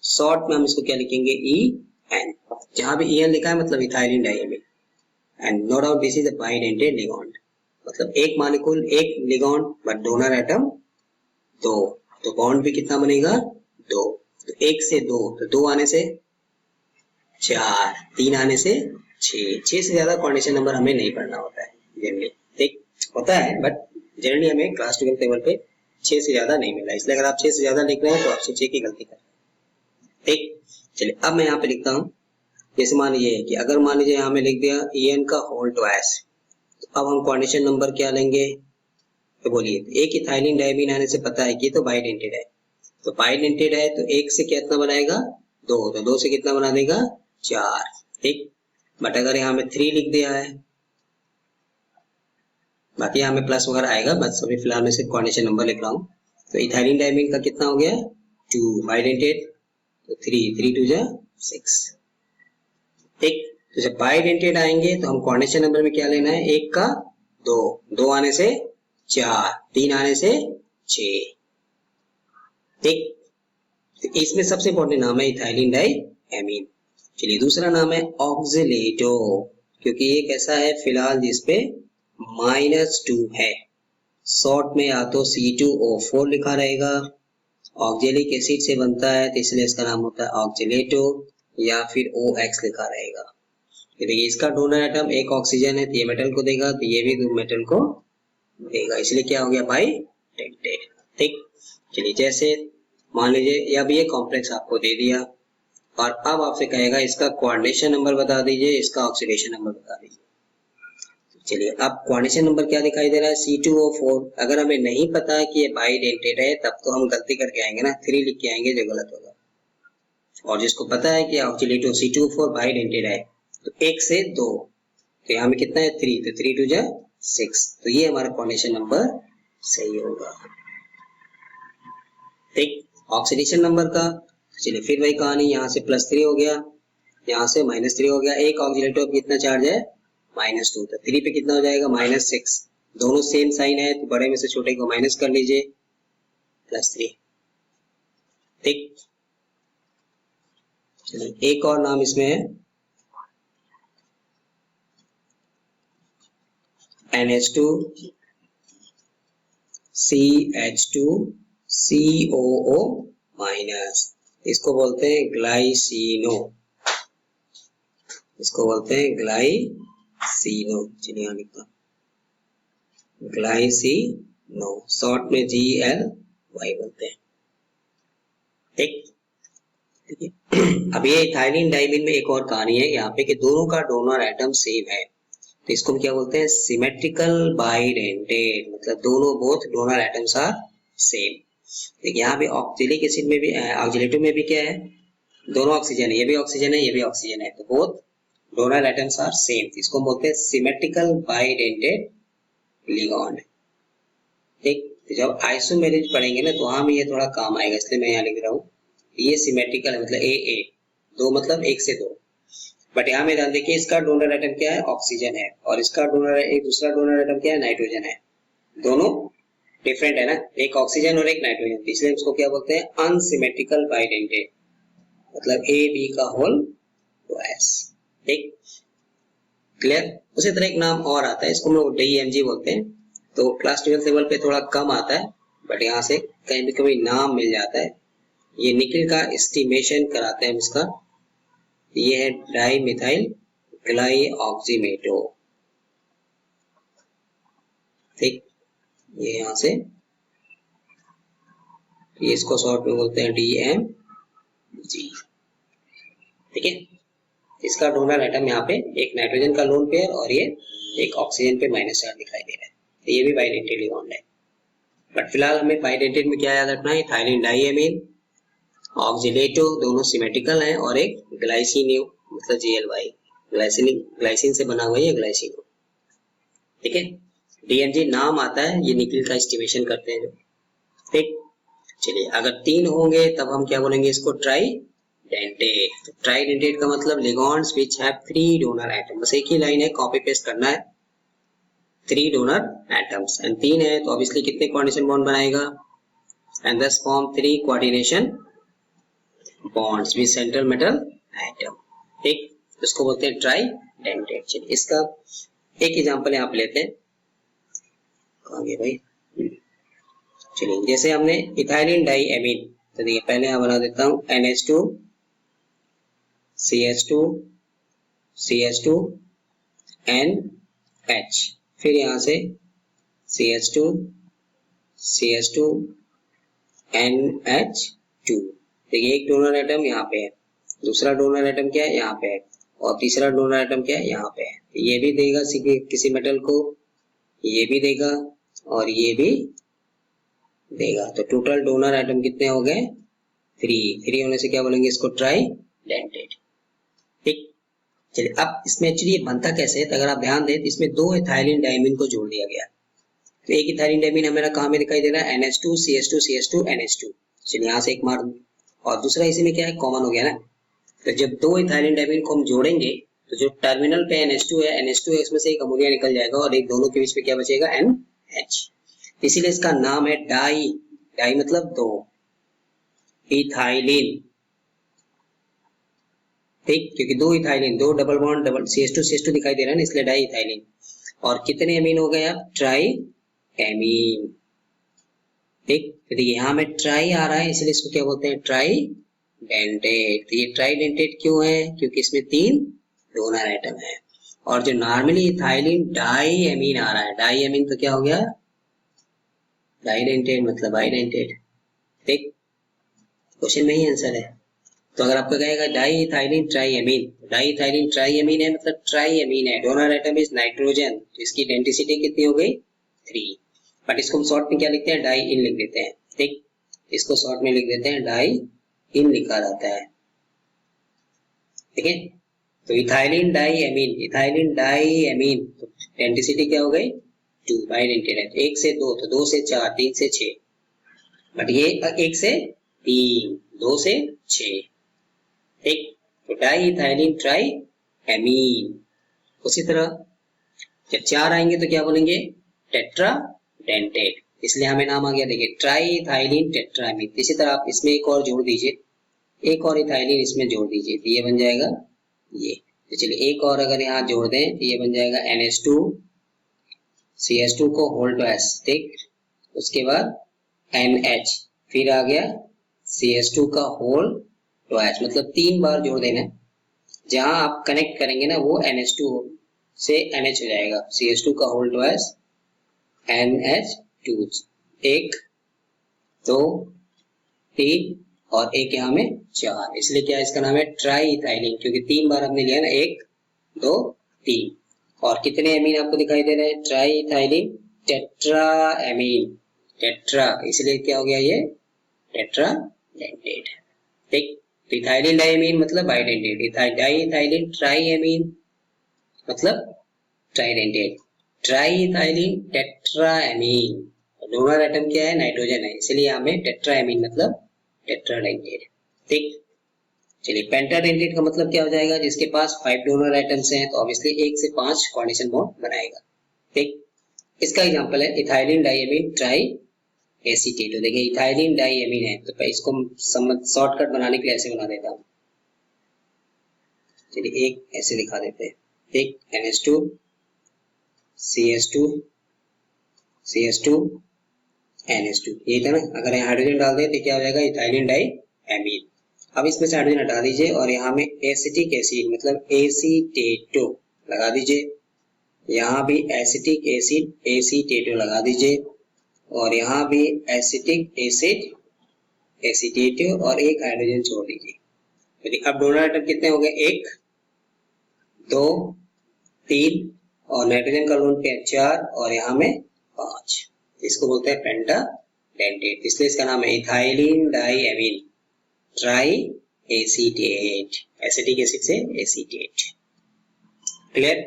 शॉर्ट में हम इसको क्या लिखेंगे, EN। जहां भी EN लिखा है मतलब ethylene diamine. And no doubt this is a bidentate ligand, मतलब एक मॉलिक्यूल एक लिगॉन्ड बट डोनर एटम 2, तो बॉन्ड भी कितना बनेगा, 2। तो 1 से 2, तो 2 आने से 4, 3 आने से 6, 6 से ज्यादा कोऑर्डिनेशन नंबर हमें नहीं पढ़ना होता है जनरली, ठीक होता है, बट जनरली हमें क्लास 12 लेवल पे 6 से ज्यादा नहीं मिला, इसलिए अगर आप 6 से ज्यादा लिख रहे हैं तो आपसे 6 की गलती कर, ठीक। चलिए, अब मैं यहाँ पे लिखता हूँ, जैसे मान लीजिए कि अगर मान लीजिए यहाँ में लिख दिया EN का होल ट्वाइस, तो अब हम कोऑर्डिनेशन नंबर क्या लेंगे, तो बोलिए, एक इथाइलिन डाइमीन आने से पता है कि तो बाइडेंटेड है, तो बाइडेंटेड है तो 1 से कितना बनाएगा, 2, तो 2 से कितना बना देगा, 4, ठीक। बट अगर यहाँ में 3 लिख दिया है, बाकी यहाँ में प्लस वगैरह आएगा, बस अभी फिलहाल में सिर्फ कोऑर्डिनेशन नंबर लिख रहा हूँ। तो इथाइलिन डाइमीन का कितना हो गया, 2, बाइडेंटेड तो 3 2 जा 6, ठीक। तो जब बाइडेंटेड आएंगे तो हम कोऑर्डिनेशन नंबर में क्या लेना है, 1 का 2, 2 आने से 4, 3 आने से 6, ठीक। तो इसमें सबसे इंपॉर्टेंट नाम है इथाइलिन डाइएमीन। चलिए, दूसरा नाम है ऑक्सीलेटो, क्योंकि ये कैसा है फिलहाल जिसपे -2 है, शॉर्ट में या तो C2O4 लिखा रहेगा, ऑक्जेलिक एसिड से बनता है तो इसलिए इसका नाम होता है ऑक्सीलेटो, या फिर OX लिखा रहेगा। देखिए, इसका डोनर एटम एक ऑक्सीजन है तो ये मेटल को देगा, तो ये भी मेटल को देगा, इसलिए क्या हो गया, बाइडेंटेड, ठीक। चलिए, जैसे मान लीजिए अब ये कॉम्प्लेक्स आपको दे दिया, और अब आपसे कहेगा इसका कोऑर्डिनेशन नंबर बता दीजिए, इसका ऑक्सीडेशन नंबर बता दीजिए। चलिए, अब कोऑर्डिनेशन नंबर क्या दिखाई दे रहा है, C2O4। अगर हमें नहीं पता कि ये बाइडेंटेड है तब तो हम गलती करके आएंगे ना, 3 लिख के आएंगे जो गलत होगा, और जिसको पता है कि ऑक्सीलेटो C2O4 बाइडेंटेड है तो 1 से 2, तो यहाँ में कितना है 3, तो 3 2 जा 6, तो ये हमारा कोऑर्डिनेशन नंबर सही होगा। ठीक। ऑक्सीडेशन नंबर का चलिए फिर वही कहानी, यहाँ से +3 हो गया, यहाँ से -3 हो गया, एक ऑक्सीडेटिव अब कितना चार्ज है -2, तो 3 पे कितना हो जाएगा -6, दोनों सेम साइन है तो बड़े में से छोटे को माइनस कर लीजिए, +3। ठीक, चलिए एक और नाम इसमें है NH2 CH2 COO माइनस, इसको बोलते हैं ग्लाइसिनो, इसको बोलते हैं ग्लाइसिनो। चलिए यहाँ लिखता ग्लाइसिनो, शॉर्ट में GLY बोलते हैं। ठीक, अब ये इथाइलिन डाइमीन में एक और कहानी है यहाँ पे कि दोनों का डोनर एटम सेम है, तो इसको हम क्या बोलते हैं सिमेट्रिकल बाइडेंटेड, मतलब दोनों both donor atoms are same. देखिए यहाँ पे ऑक्जेलिक एसिड में भी ऑक्सीडेटिव में भी क्या है, दोनों ऑक्सीजन है, ये भी ऑक्सीजन है, ये भी ऑक्सीजन है, तो both donor atoms are same, इसको बोलते हैं सिमेट्रिकल बाइडेंटेड लिगैंड। ठीक, तो जब आइसोमेरिज पढ़ेंगे ना तो वहां में ये थोड़ा काम आएगा, इसलिए मैं यहाँ लिख रहा हूँ ये सिमेट्रिकल है, मतलब AA, दो मतलब 1 से 2, बट यहाँ में ध्यान देखिए इसका डोनर एटम क्या है ऑक्सीजन है, और इसका डोनर एक दूसरा डोनर एटम क्या है नाइट्रोजन है, दोनों डिफरेंट है ना, एक ऑक्सीजन और एक नाइट्रोजन, इसलिए इसको क्या बोलते हैं अनसिमेट्रिकल बाइडेंटेड, मतलब AB का होल ट्वाइस। ठीक, क्लियर। उसी तरह एक नाम और आता है, इसको हम लोग DMG बोलते हैं, तो क्लास 12 लेवल पे थोड़ा कम आता है, बट यहाँ से कहीं भी कभी नाम मिल जाता है। ये निकल का एस्टिमेशन कराते हैं हम इसका, ये है डाई मिथाइल ग्लाइऑक्सीमेटो। ठीक, ये यहाँ से ये इसको शॉर्ट में बोलते हैं DMG। ठीक है, इसका डोनर एटम यहाँ पे एक नाइट्रोजन का लोन पेयर और ये एक ऑक्सीजन पे -4 दिखाई दे रहा है, तो ये भी बाइडेंटेड लिगैंड है, बट फिलहाल हमें बाइडेंटेड में क्या याद रखना है इथाइलिन डाइएमीन ऑक्सीडेटो दोनों सिमेट्रिकल हैं, और एक ग्लाइसिनो मतलब GLY, ग्लाइसिन से बना हुआ है ग्लाइसिनो। ठीक है, DMG नाम आता है, ये निकल का एस्टिमेशन करते हैं जो। ठीक, चलिए अगर 3 होंगे तब हम क्या बोलेंगे इसको ट्राइडेंटेट। तो ट्राइडेंटेट का मतलब ligands which have 3 donor atom, बस एक ही लाइन है, कॉपी पेस्ट करना है, 3 डोनर एटम्स एंड 3 है तो ऑब्वियसली कितने कोऑर्डिनेशन बॉन्ड बनाएगा, and thus form 3 coordination bonds with central metal atom. ठीक, इसको बोलते हैं ट्राइडेंटेट। चलिए इसका एक एग्जांपल यहाँ पे लेते हैं, कहाँ गए भाई, चलिए जैसे हमने इथाइलिन डाइएमीन, तो देखिए पहले यहाँ बना देता हूँ NH2 CH2 CH2 NH, फिर यहाँ से CH2 CH2 NH2। देखिए एक डोनर एटम यहाँ पे है, दूसरा डोनर एटम क्या है यहाँ पे है, और तीसरा डोनर एटम क्या है यहाँ पे है, ये भी देगा किसी मेटल को, ये भी देगा और ये भी देगा, तो टोटल डोनर एटम कितने हो गए 3 होने से क्या बोलेंगे इसको ट्राइडेंटेट। ठीक, चलिए अब इसमें एक्चुअली ये बनता कैसे है, तो अगर आप ध्यान दें तो इसमें 2 इथाइलिन डाइमीन को जोड़ दिया गया, तो एक इथाइलिन डाइमीन हमें कहाँ में दिखाई दे रहा है NH2 CH2 CH2 NH2। चलिए यहाँ से एक मार, और दूसरा इसी में क्या है कॉमन हो गया ना, तो जब 2 इथाइलिन डाइमीन को हम जोड़ेंगे तो जो टर्मिनल पे NH2 है इसमें से एक अमोनिया निकल जाएगा और एक दोनों के बीच में क्या बचेगा NH, इसीलिए इसका नाम है डाई मतलब 2 इथाइलिन। ठीक, क्योंकि 2 इथाइलिन, 2 डबल बॉन्ड CH2 दिखाई दे रहा है ना, इसलिए डाई इथाइलिन। और कितने अमीन हो गए अब ट्राइएमीन। ठीक, तो यहाँ में ट्राई आ रहा है इसलिए इसको क्या बोलते हैं ट्राइडेंटेट। तो ये ट्राइडेंटेट क्यों है, क्योंकि इसमें 3 डोनर एटम है, और जो नॉर्मली इथाइलिन डाइएमीन आ रहा है, डाइएमीन तो क्या हो गया डाइडेंटेट मतलब बाइडेंटेट। ठीक, क्वेश्चन में ही आंसर है, तो अगर आपको कहेगा डाई इथाइलिन ट्राइएमीन, डाई इथाइलिन ट्राइएमीन है मतलब ट्राइएमीन है, डोनर एटम इज नाइट्रोजन, तो इसकी डेंसिटी कितनी हो गई 3, बट इसको हम शॉर्ट में क्या लिखते हैं डाई इन लिख देते हैं। ठीक, इसको शॉर्ट में लिख देते हैं डाई इन लिखा जाता है। ठीक है, तो इथाइलिन डाई एमीन, तो डेंसिटी क्या हो गई 2, बाइडेंटेट है, 1 से 2 तो 2 से 4, 3 से 6, बट ये 1 से 3, 2 से 6, ठीक। तो डाई इथाइलिन ट्राई एमीन। उसी तरह जब 4 आएंगे तो क्या बोलेंगे टेट्रा डेंटेट, इसलिए हमें नाम आ गया, देखिए ट्राई इथाइलिन टेट्रा एमीन। इसी तरह आप इसमें एक और जोड़ दीजिए, एक और इथाइलिन इसमें जोड़ दीजिए, तो ये बन जाएगा ये। तो चलिए एक और अगर यहाँ जोड़ दें तो ये बन जाएगा NH2 CH2 को होल्ड टू S, ठीक। उसके बाद NH, फिर आ गया CH2 का होल टू H, मतलब 3 बार जोड़ देना है। जहां आप कनेक्ट करेंगे ना वो NH2 से NH हो जाएगा, CH2 का होल टू S NH2, 1 2 3 और एक यहाँ में 4, इसलिए क्या इसका नाम है ट्राई इथाइलिन, क्योंकि 3 बार हमने लिया ना, 1 2 3। और कितने एमीन आपको दिखाई दे रहे हैं, tri ethylene tetra amine, tetra, इसलिए क्या हो गया ये टेट्रा डेंटेट, ठीक। तो इथाइलिन डाइमीन मतलब bidentate, di ethylene tri amine मतलब tridentate, tri ethylene tetra amine, donor atom क्या है नाइट्रोजन है, इसलिए हमें टेट्रा एमीन मतलब टेट्राडेंटेट, ठीक। चलिए पेंटाडेंटेट का मतलब क्या हो जाएगा, जिसके पास 5 डोनर एटम्स हैं तो ऑब्वियसली 1 से 5 कोऑर्डिनेशन बॉन्ड बनाएगा, ठीक। इसका एग्जांपल है इथाइलिन डाइएमीन ट्राई एसीटेट। तो देखिए इथाइलिन डाइएमीन है तो इसको शॉर्टकट बनाने के लिए ऐसे बना देता हूँ, चलिए एक ऐसे दिखा देते हैं, एक NH2 CH2 CH2 NH2, ये था ना। अगर यहाँ हाइड्रोजन डाल दें तो क्या हो जाएगा इथाइलिन डाई एमीन। अब इसमें से हाइड्रोजन हटा दीजिए और यहाँ में एसिटिक एसिड मतलब एसीटेटो लगा दीजिए, यहाँ भी एसिटिक एसिड एसीटेटो लगा दीजिए, और यहाँ भी एसिटिक एसिड एसीटेटो और एक हाइड्रोजन छोड़ दीजिए। अब डोनर एटम कितने हो गए, 1 2 3 और नाइट्रोजन का लोन पे 4 और यहाँ में 5, इसको बोलते हैं पेंटाडेंटेट, इसलिए इसका नाम है ethylene diamine try acetate, acetic acid से एसीटेट, क्लियर,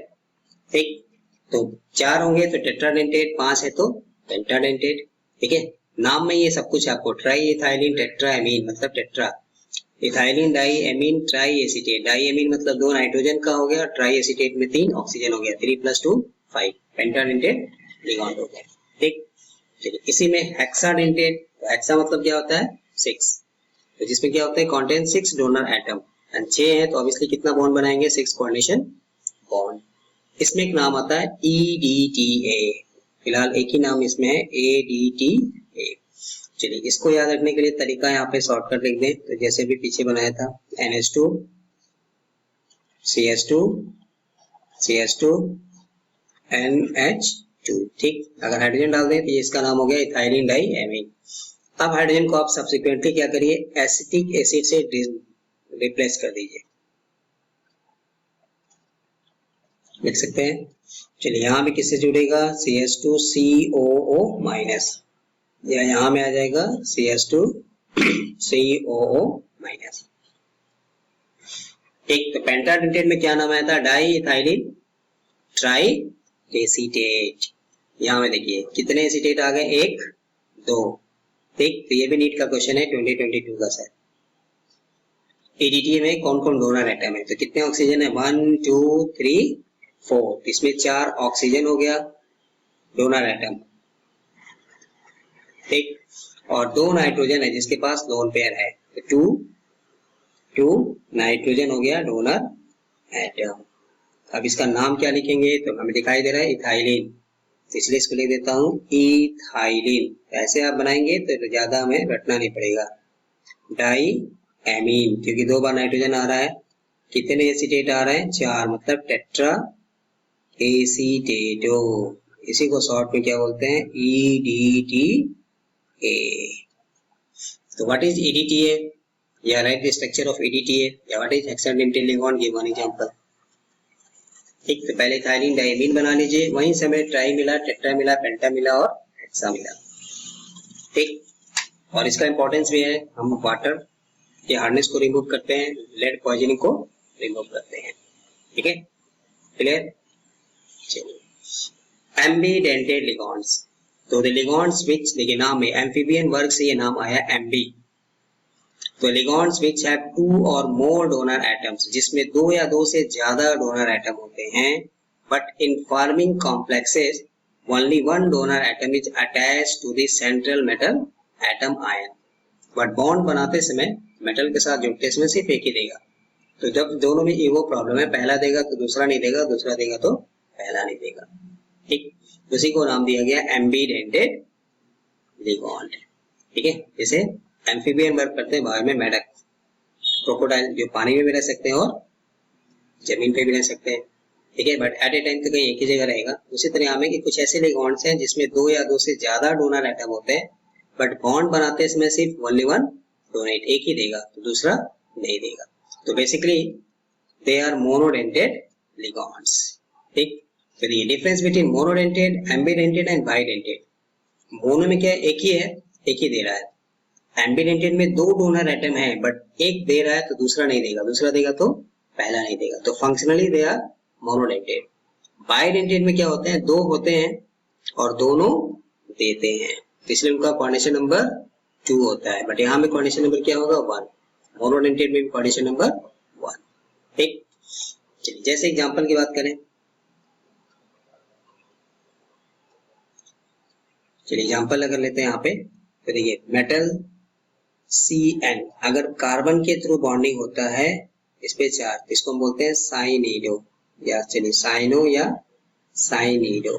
ठीक। तो 4 होंगे तो टेट्राडेंटेट, 5 है तो पेंटाडेंटेट, ठीक है। नाम में ये सब कुछ आपको ट्राई इथाइलिन टेट्रा एमीन मतलब tetra, ethylene diamine try acetate, diamine मतलब 2 नाइट्रोजन का हो गया, ट्राई एसीटेट में 3 ऑक्सीजन हो गया, 3 + 2 5, पेंटाडेंटेट लिगैंड हो गया, ठीक। चलिए इसी में हेक्साडेंटेट, हेक्सा मतलब क्या होता है 6, तो जिसमें क्या होता है कंटेन 6 डोनर एटम एंड 6 है तो ऑब्वियसली कितना बॉन्ड बनाएंगे 6 कोऑर्डिनेशन बॉन्ड। इसमें एक नाम आता है EDTA, फिलहाल एक ही नाम इसमें है ADTA। चलिए इसको याद रखने के लिए तरीका यहाँ पे शॉर्टकट लिख दें, तो जैसे भी पीछे बनाया था NH2 CH2 CH2 NH2, ठीक। अगर हाइड्रोजन डाल दें तो ये इसका नाम हो गया इथाइलिन डाइएमीन। अब हाइड्रोजन को आप सब्सिक्वेंटली क्या करिए एसिटिक एसिड से रिप्लेस कर दीजिए, लिख सकते हैं। चलिए यहाँ भी किससे जुड़ेगा CH2COO माइनस, या यहाँ में आ जाएगा CH2COO माइनस, ठीक। तो पेंटाडेंटेट में क्या नाम आया था डाई इथाइलिन ट्राई एसीटेट, यहाँ में देखिए कितने एसीटेट आ गए 1 2, ठीक। तो ये भी नीट का क्वेश्चन है 2022 का सर। EDTA में कौन कौन डोनर एटम है, तो कितने ऑक्सीजन है 1 2 3 4, इसमें 4 ऑक्सीजन हो गया डोनर एटम, ठीक, और 2 नाइट्रोजन है जिसके पास लोन पेयर है, तो 2 नाइट्रोजन हो गया डोनर एटम। अब इसका नाम क्या लिखेंगे, तो हमें दिखाई दे रहा है इथाइलिन, तो इसलिए इसको लिख देता हूँ इथाइलिन, ऐसे आप बनाएंगे तो ज्यादा हमें रटना नहीं पड़ेगा। डाई एमीन क्योंकि 2 बार नाइट्रोजन आ रहा है, कितने एसीटेट आ रहे हैं 4 मतलब टेट्रा एसीटेटो, इसी को शॉर्ट में क्या बोलते हैं EDTA। तो व्हाट इज EDTA, या right the structure of EDTA, या what is hexadentate ligand, give one example, ठीक। तो पहले इथाइलिन डाइएमीन बना लीजिए, वहीं से हमें ट्राई मिला, टेट्रा मिला, पेंटा मिला और हेक्सा मिला, ठीक। और इसका इंपॉर्टेंस भी है, हम वाटर के हार्डनेस को रिमूव करते हैं, लेड पॉइजनिंग को रिमूव करते हैं, ठीक है, क्लियर। चलिए एम्बीडेंटेड लिगॉन्ड्स, तो द लिगॉन्ड्स विच, देखिए नाम है एम्फीबियन वर्ग से ये नाम आया एम्बी। तो लिगॉन्ड्स विच हैव 2 और मोर डोनर एटम्स, जिसमें 2 या 2 से ज्यादा डोनर एटम होते हैं, but in forming complexes only one donor atom is attached to the central metal atom ion, but bond बनाते समय मेटल के साथ जुड़ते समय सिर्फ एक ही देगा। तो जब दोनों में ईगो प्रॉब्लम है, पहला देगा तो दूसरा नहीं देगा, दूसरा देगा तो पहला नहीं देगा, ठीक। उसी को नाम दिया गया एम्बीडेंटेड लिगॉन्ड, ठीक है। जैसे एम्फीबियन वर्क करते हैं बायो में मेढक, क्रोकोडाइल जो पानी में भी रह सकते हैं और जमीन पे भी रह सकते हैं, ठीक है, बट एट ए टाइम तो कहीं एक ही जगह रहेगा। उसी तरह हमें कि कुछ ऐसे लिगॉन्ड्स हैं जिसमें 2 या 2 से ज्यादा डोनर एटम होते हैं, बट बॉन्ड बनाते समय सिर्फ ओनली वन डोनेट, एक ही देगा तो दूसरा नहीं देगा। तो बेसिकली दे आर मोनोडेंटेड लिगॉन्ड्स, ठीक। तो ये difference between monodentate, एम्बीडेंटेड and bidentate, mono में क्या है, एक ही है, एक ही दे रहा है। एम्बीडेंटेड में 2 डोनर एटम है बट एक दे रहा है तो दूसरा नहीं देगा, दूसरा देगा तो पहला नहीं देगा, तो functionally they are monodentate. Bidentate में क्या होते हैं, 2 होते हैं और दोनों देते हैं, तो इसलिए उनका कोऑर्डिनेशन नंबर 2 होता है, बट यहाँ में कोऑर्डिनेशन नंबर क्या होगा 1। मोनोडेंटेड में भी कोऑर्डिनेशन नंबर 1, ठीक। चलिए जैसे एग्जांपल की बात करें, चलिए एग्जांपल अगर लेते हैं यहाँ पे, तो देखिए मेटल CN अगर कार्बन के थ्रू बॉन्डिंग होता है इस पे चार्ज, इसको हम बोलते हैं साइनिडो, या चलिए साइनो या साइनिडो,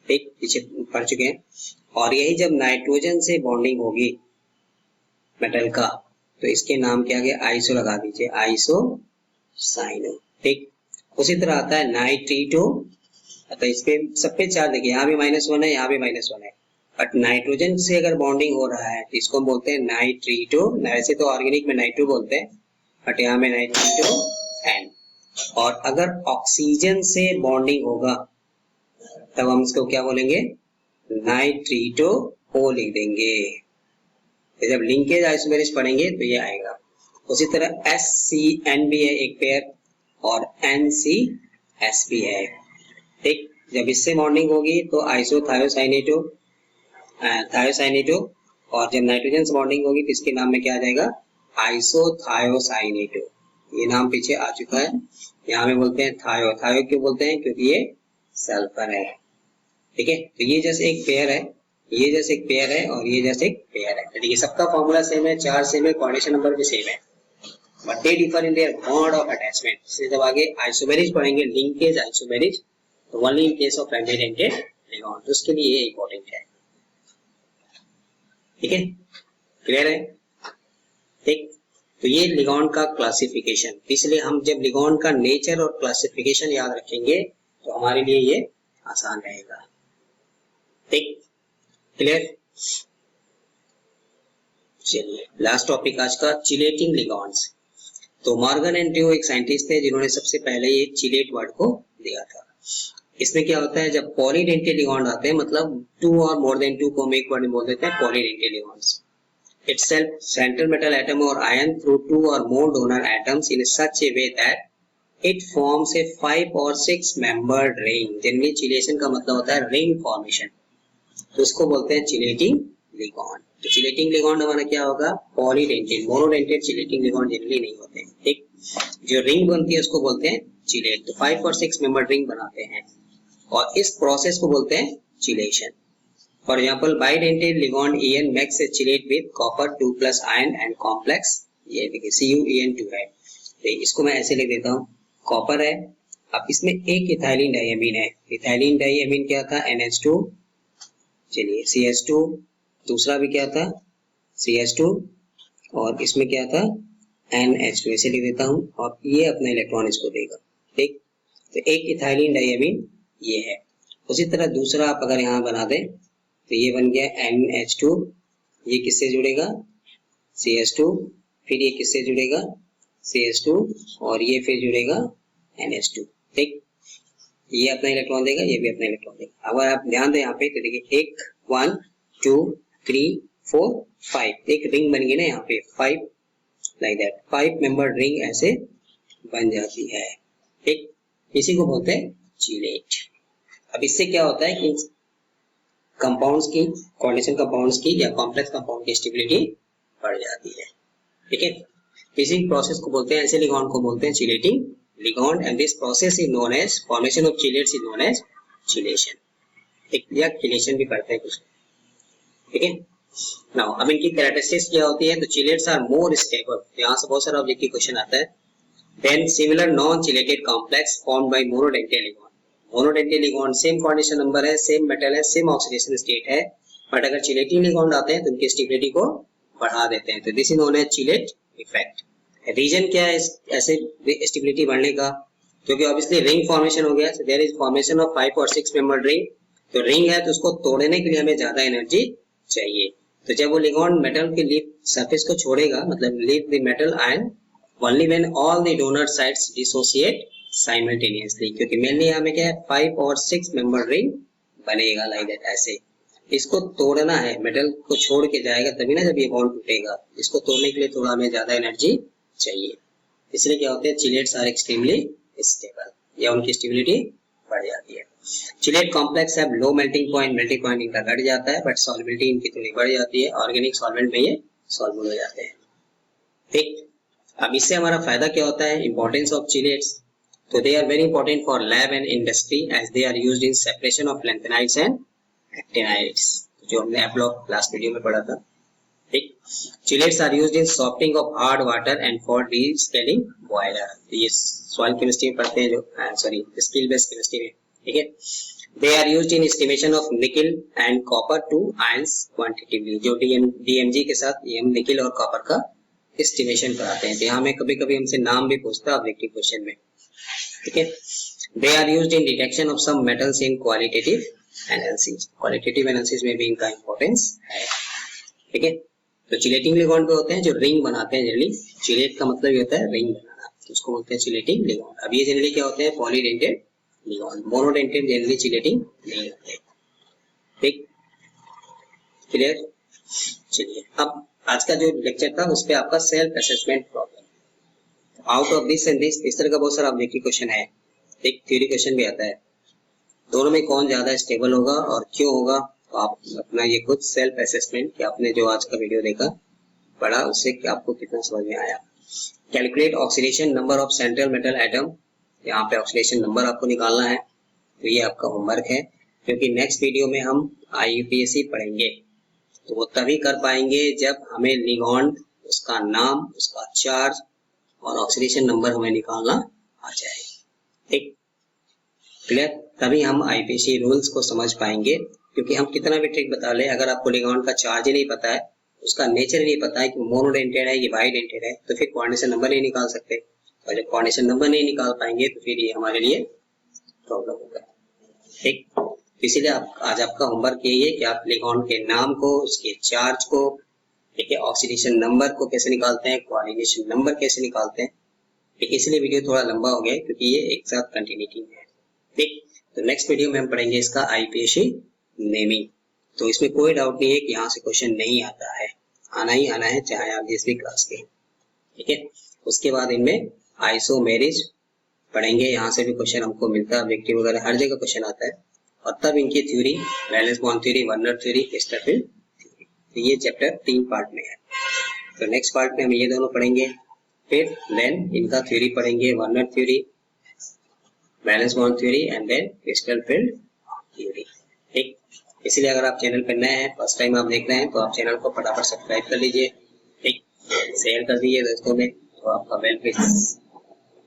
ठीक, पीछे पढ़ चुके हैं। और यही जब नाइट्रोजन से बॉन्डिंग होगी मेटल का, तो इसके नाम क्या गया, आइसो लगा दीजिए, आइसो साइनो, ठीक। उसी तरह आता है नाइट्रीटो, अतः इस पे सब पे चार्ज देखिए, यहाँ भी -1 है, यहाँ भी -1 है, बट नाइट्रोजन से अगर बॉन्डिंग हो रहा है तो इसको हम बोलते हैं नाइट्रीटो, वैसे तो ऑर्गेनिक में नाइट्रो बोलते हैं, बट यहाँ में नाइट्रीटो एन। और अगर ऑक्सीजन से बॉन्डिंग होगा तब हम इसको क्या बोलेंगे, नाइट्रीटो ओ लिख देंगे। तो जब लिंकेज आइसोमेरिज पढ़ेंगे तो ये आएगा। उसी तरह SCN भी है एक पेयर और NCS भी है, ठीक। जब इससे बॉन्डिंग होगी तो आइसोथायोसाइनेटो, थायोसाइनेटो, और जब नाइट्रोजन से बॉन्डिंग होगी तो इसके नाम में क्या आ जाएगा, आइसोथायोसाइनेटो। ये नाम पीछे आ चुका है, यहाँ में बोलते हैं थायो, थायो क्यों बोलते हैं, क्योंकि ये सल्फर है, ठीक है। तो ये जैसे एक पेयर है, ये जैसे एक पेयर है और ये जैसे एक पेयर है, तो देखिए सबका फॉर्मूला सेम है, 4 सेम है, कोऑर्डिनेशन नंबर भी सेम है, but they differ in their mode of attachment. इसलिए जब आगे आइसोमेरिज पढ़ेंगे, लिंकेज आइसोमेरिज, तो only in case of ambidentate ligand, तो उसके लिए ये इंपॉर्टेंट है, ठीक है, क्लियर है, ठीक। तो ये लिगॉन्ड का क्लासिफिकेशन, इसलिए हम जब लिगॉन्ड का नेचर और क्लासिफिकेशन याद रखेंगे तो हमारे लिए ये आसान रहेगा, ठीक, क्लियर। चलिए लास्ट टॉपिक आज का, चिलेटिंग लिगॉन्ड्स। तो मॉर्गन एंड ड्रू एक साइंटिस्ट थे जिन्होंने सबसे पहले ये चिलेट वर्ड को दिया था। इसमें क्या होता है, जब पॉलीडेंटेड लिगॉन्ड आते हैं, मतलब 2 और मोर देन 2 को हम एक वर्ड में बोल देते हैं polydentate लिगॉन्ड्स। itself central metal atom or ion through 2 or more donor atoms in such a way that it forms a 5 or 6 membered ring। Generally chelation का मतलब होता है रिंग फॉर्मेशन, तो इसको बोलते हैं चिलेटिंग लिगॉन्ड। तो चिलेटिंग लिगॉन्ड हमारा क्या होगा, पॉलीडेंटेड। मोनोडेंटेड चिलेटिंग लिगॉन्ड जनरली नहीं होते हैं, ठीक। जो रिंग बनती है उसको बोलते हैं चिलेट, तो 5 और 6 मेंबर्ड रिंग बनाते हैं और इस प्रोसेस को बोलते हैं chelation. For example, bidentate ligand En makes a chelate with copper 2+ ion and complex, ये देखिए CuEn2 है, तो इसको मैं ऐसे लिख देता हूँ, कॉपर है, अब इसमें एक इथाइलिन डाइअमीन है, इथाइलिन डाइअमीन क्या था, NH2, चलिए CH2, दूसरा भी क्या था CH2, और इसमें क्या था NH2, ऐसे लिख देता हूँ, और ये अपना इलेक्ट्रॉन इसको देगा, ठीक। तो एक इथाइलिन डाइअमीन ये है। उसी तरह दूसरा आप अगर यहाँ बना दें तो ये बन गया NH2, ये किससे जुड़ेगा CH2, फिर ये किससे जुड़ेगा CH2, और ये फिर जुड़ेगा NH2, ठीक। ये अपना इलेक्ट्रॉन देगा, ये भी अपना इलेक्ट्रॉन देगा। अगर आप ध्यान दें यहाँ पे तो देखिए 1 2 3 4 5 एक रिंग बन गई ना यहाँ पे, 5 लाइक दैट, 5 मेंबर रिंग ऐसे बन जाती है। ठीक, इसी को बोलते हैं चीलेट। अब इससे क्या होता है कि कंपाउंड्स की, कोऑर्डिनेशन कंपाउंड्स की या कॉम्प्लेक्स कंपाउंड की स्टेबिलिटी बढ़ जाती है। ठीक है, इसी प्रोसेस को बोलते हैं, ऐसे लिगॉन्ड को बोलते हैं chelating ligand, and this process is known as formation of chelates is known as chelation. ठीक, या चिलेशन भी करते हैं कुछ। ठीक है, नाउ अब इनकी कैरेक्टरिस्टिक्स क्या होती है, तो चिलेट्स आर मोर स्टेबल, यहाँ से बहुत सारा ऑब्जेक्टिव क्वेश्चन आता है, then similar non chelated complex formed by monodentate ligand. Monodentate ligand same coordination number है, सेम मेटल है, सेम ऑक्सीडेशन स्टेट है, बट अगर चिलेटिंग लिगॉन्ड आते हैं तो उनकी स्टेबिलिटी को बढ़ा देते हैं, तो this is known as chelate effect. Reason क्या है ऐसे स्टेबिलिटी बढ़ने का, क्योंकि ऑब्वियसली रिंग फॉर्मेशन हो गया, देयर इज फॉर्मेशन ऑफ 5 और 6 मेंबर रिंग, तो रिंग है तो उसको तोड़ने के लिए हमें ज्यादा एनर्जी चाहिए, तो जब वो लिगॉन्ड मेटल के लीफ सरफेस को छोड़ेगा, मतलब leave the metal ion only when all the donor sides dissociate simultaneously, क्योंकि मेनली हमें क्या है 5 और 6 मेंबर रिंग बनेगा लाइक दैट। ऐसे इसको तोड़ना है, मेटल को छोड़ के जाएगा तभी ना जब ये बॉन्ड टूटेगा, इसको तोड़ने के लिए थोड़ा हमें ज्यादा एनर्जी चाहिए, इसलिए क्या होते हैं चिलेट्स आर एक्सट्रीमली स्टेबल, या उनकी स्टेबिलिटी बढ़ जाती है। चिलेट कॉम्प्लेक्स है लो मेल्टिंग पॉइंट इनका घट जाता है, बट सॉल्युबिलिटी इनकी थोड़ी बढ़ जाती है, ऑर्गेनिक सॉल्वेंट में ये सॉल्व हो जाते हैं। ठीक, अब इससे हमारा फायदा क्या होता है, इंपॉर्टेंस ऑफ चिलेट्स, तो they are very important for lab and industry as they are used in separation of lanthanides and actinides, जो हमने एप्लॉक लास्ट वीडियो में पढ़ा था। ठीक, chelates are used in softening of hard water and for distilling boiler, तो ये सॉइल केमिस्ट्री में पढ़ते हैं, जो सॉरी स्किल बेस्ड केमिस्ट्री में। ठीक है, they are used in estimation of nickel and copper two ions quantitatively, जो डीएमजी के साथ ये हम निकल और कॉपर का एस्टिमेशन कराते हैं, तो यहाँ में कभी कभी हमसे नाम भी पूछता है ऑब्जेक्टिव क्वेश्चन में। ठीक है, they are used in detection of some metals in qualitative analysis, qualitative analysis में भी इनका इंपॉर्टेंस है। ठीक है, तो चिलेटिंग लिगॉन्ड पे होते हैं जो रिंग बनाते हैं, जनरली चिलेट का मतलब ये होता है रिंग बनाना, तो उसको बोलते हैं चिलेटिंग लिगॉन्ड। अब ये जनरली क्या होते हैं, पॉलीडेंटेड लिगॉन्ड, मोनोडेंटेड जनरली चिलेटिंग नहीं होते। ठीक, क्लियर। चलिए अब आज का जो लेक्चर था उस पे आपका self assessment problem, out of this and this, इस तरह का बहुत सारा ऑब्जेक्टिव क्वेश्चन है। एक थ्योरी क्वेश्चन भी आता है, दोनों में कौन ज्यादा स्टेबल होगा और क्यों होगा, तो आप अपना ये खुद सेल्फ असेसमेंट कि आपने जो आज का वीडियो देखा पढ़ा उससे आपको कितना समझ में आया। Calculate oxidation number of central metal atom, यहाँ पे ऑक्सीडेशन नंबर आपको निकालना है, तो ये आपका होमवर्क है, क्योंकि नेक्स्ट वीडियो में हम आईयूपीएसी पढ़ेंगे, तो वो तभी कर पाएंगे जब हमें लिगॉन्ड, उसका नाम, उसका चार्ज और ऑक्सीडेशन नंबर हमें निकालना आ जाए। ठीक, क्लियर, तभी हम आईपीएसी रूल्स को समझ पाएंगे, क्योंकि हम कितना भी ट्रिक बता ले, अगर आपको लिगॉन्ड का चार्ज ही नहीं पता है, उसका नेचर ही नहीं पता है कि मोनोडेंटेड है कि बाइडेंटेड है, तो फिर कोऑर्डिनेशन नंबर नहीं निकाल सकते, और जब कोऑर्डिनेशन नंबर नहीं निकाल पाएंगे तो फिर ये हमारे लिए प्रॉब्लम होगा। ठीक, इसीलिए आज आपका होमवर्क यही है कि आप लिगॉन्ड के नाम को, उसके चार्ज को, ठीक है, ऑक्सीडेशन नंबर को कैसे निकालते हैं, कोऑर्डिनेशन नंबर कैसे निकालते हैं। ठीक, इसलिए वीडियो थोड़ा लंबा हो गया क्योंकि ये एक साथ कंटिन्यूटी में है। ठीक, तो नेक्स्ट वीडियो में हम पढ़ेंगे इसका आईपीएसी नेमिंग, तो इसमें कोई डाउट नहीं है कि यहाँ से क्वेश्चन नहीं आता है, आना ही आना है चाहे आप जिस भी क्लास के। ठीक है, उसके बाद इनमें आइसोमेरिज पढ़ेंगे, यहाँ से भी क्वेश्चन हमको मिलता है, ऑब्जेक्टिव वगैरह हर जगह क्वेश्चन आता है, और तब इनकी theory, valence bond theory, Werner theory, Christopher theory, तो ये चैप्टर 3 पार्ट में है। तो नेक्स्ट पार्ट में हम ये दोनों पढ़ेंगे, फिर देन इनका थ्योरी पढ़ेंगे, Werner theory, valence bond theory and then crystal field theory. ठीक, इसलिए अगर आप चैनल पर नए हैं, फर्स्ट टाइम आप देख रहे हैं, तो आप चैनल को फटाफट सब्सक्राइब कर लीजिए। ठीक, शेयर कर दीजिए दोस्तों में, तो आपका वेल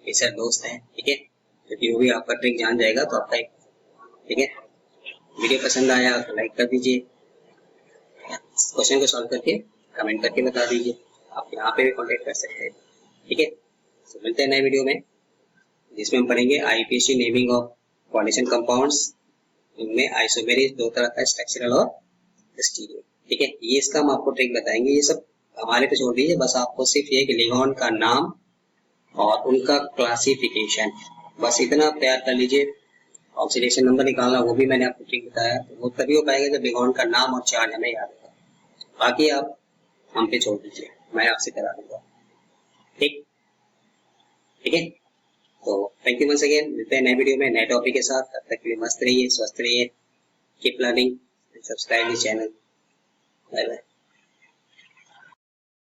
विशर दोस्त है। ठीक है, क्योंकि वो भी आपका ट्रिक जान जाएगा तो आपका। ठीक है, वीडियो पसंद आया तो लाइक कर दीजिए, क्वेश्चन को सॉल्व करके कमेंट करके बता दीजिए, आप यहाँ पे भी कांटेक्ट कर सकते हैं। ठीक है, तो मिलते हैं नए वीडियो में, जिसमें हम पढ़ेंगे IPAC naming of coordination compounds, इनमें आइसोमेरिज दो तरह का, स्ट्रक्चरल और स्टीरियो। ठीक है, ये इसका हम आपको ट्रिक बताएंगे, ये सब हमारे पे छोड़ दीजिए, बस आपको सिर्फ ये कि लिगॉन्ड का नाम और उनका क्लासिफिकेशन, बस इतना आप तैयार कर लीजिए। ऑक्सीडेशन नंबर निकालना वो भी मैंने आपको ट्रिक बताया, तो वो तभी हो पाएगा जब लिगॉन्ड का नाम और चार्ज हमें याद होगा, बाकी आप हम पे छोड़ दीजिए, मैं आपसे करा दूंगा। ठीक, ठीक है। तो थैंक यू वंस अगेन, मिलते हैं नए वीडियो में नए टॉपिक के साथ। तब तक के लिए मस्त रहिए, स्वस्थ रहिए, keep learning, subscribe this channel. Bye bye.